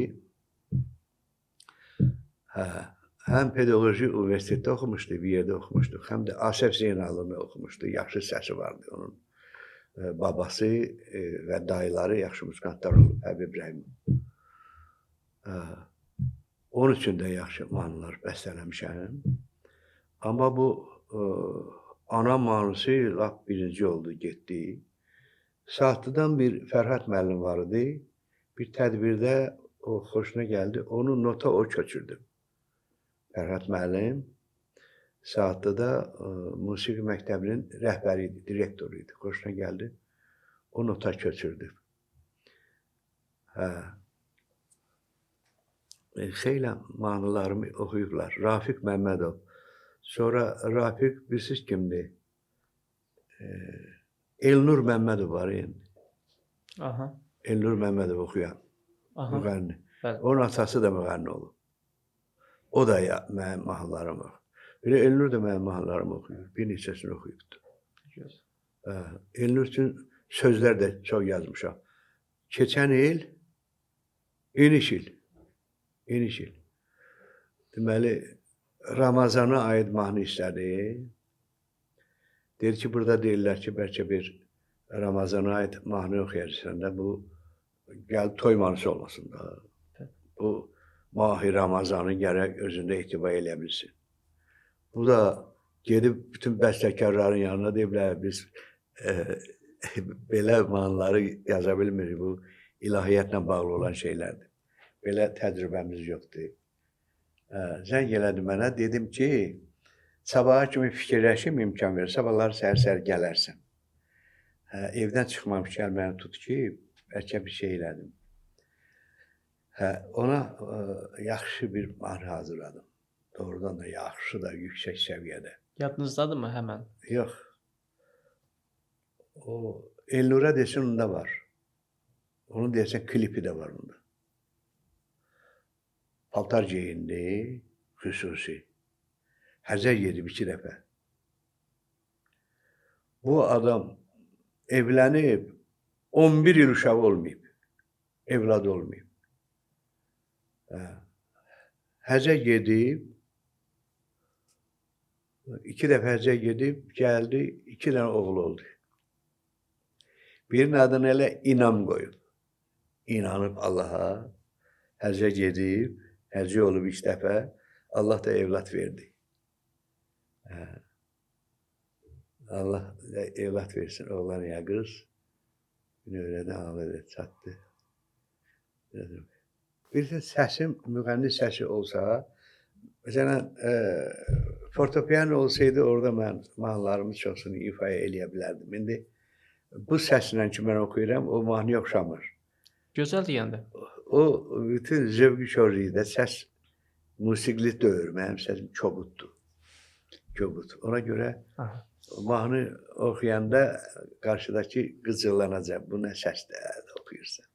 Həm pedaqoji universitetdə oxumuşdu, bir yerdə oxumuşdu, həm də Asəf Zeynalını oxumuşdu. Yaxşı səsi vardı onun. Babası və dayıları yaxşı musikantlar olub, Həbib Rəhimov. Onun üçün də yaxşı mahnılar bəstələmişəm. Amma bu ana mahnısı lap birinci oldu, getdi. Saatlıdan bir Fərhad müəllim var idi. Bir tədbirdə o xoşuna gəldi, onu nota o köçürdü. Fərhad müəllim Saatlıda musiqi məktəbinin rəhbəri idi, direktoru idi. Xoşuna gəldi, o nota köçürdü. Xeyli mahnılarımı oxuyublar. Rafiq Məmmədov. Sonra Rafiq, bilirsiniz kimdir? Elnur Məmmədov var indi. Elnur Məmmədov oxuyan, müğənni. Onun atası da müğənni olub. O da mənim mahnılarımı oxuyur. Belə Elnur da mənim mahnılarımı oxuyur. Bir neçəsini oxuyubdur. Elnur üçün sözlər də çox yazmışam. Keçən il, eniş il. Deməli, Ramazana aid mahnı istədi. Deyir ki, burada deyirlər ki, bəlkə bir Ramazana aid mahnı oxuyacaqsan da, bu gəl toy mahnısı olmasın da. Bu Mahi Ramazanı gərək özündə etibar eləyə bilsin. Bu da gedib bütün bəstəkarların yanına deyiblər, biz belə mahnıları yaza bilmirik, bu ilahiyyatla bağlı olan şeylərdir. Belə təcrübəmiz yoxdur. Zəng elədi mənə, dedim ki, sabaha kimi fikirləşim, imkan verir, sabahlar səhər-səhər gələrsən. Evdən çıxmamışkən məni tut ki, bəlkə bir şey elədim. Ona yaxşı bir mahnı hazırladım. Doğrudan da yaxşı da, yüksək səviyyədə. Yadınızdadırmı həmən? Yox. O Elnura desin, onda var. Onun deyəsən klipi də var onda. Paltar geyindi, xüsusi. Həzər yedib 2 dəfə. Bu adam evlənib, 11 il uşağı olmayıb, evlad olmayıb. Həzər gedib, 2 dəfə həzər gedib, gəldi, 2 dənə oğul oldu. Birinin adını elə İnam qoyub. İnanıb Allaha, həzər gedib, həzər olub 2 dəfə, Allah da evlad verdi. Allah evlat versin, oğlan ya qız. Öyrədən ağladı, çatdı. Dedim. Bir də səsim, müğənni səsi olsa, məsələn, fortepiano olsaydı orada mən mahnılarımın çoxsunu ifa eləyə bilərdim. İndi bu səslə ki, mən oxuyuram, o mahnıya oxşamır. Gözəl deyəndə. O bütün zövqü körlüyüdə səs musiqili deyil, mənim səsim kobuddur. Kobud. Ona görə Aha. mahnı oxuyanda qarşıdakı qıcırlanacaq. Bu nə səsdir oxuyursan.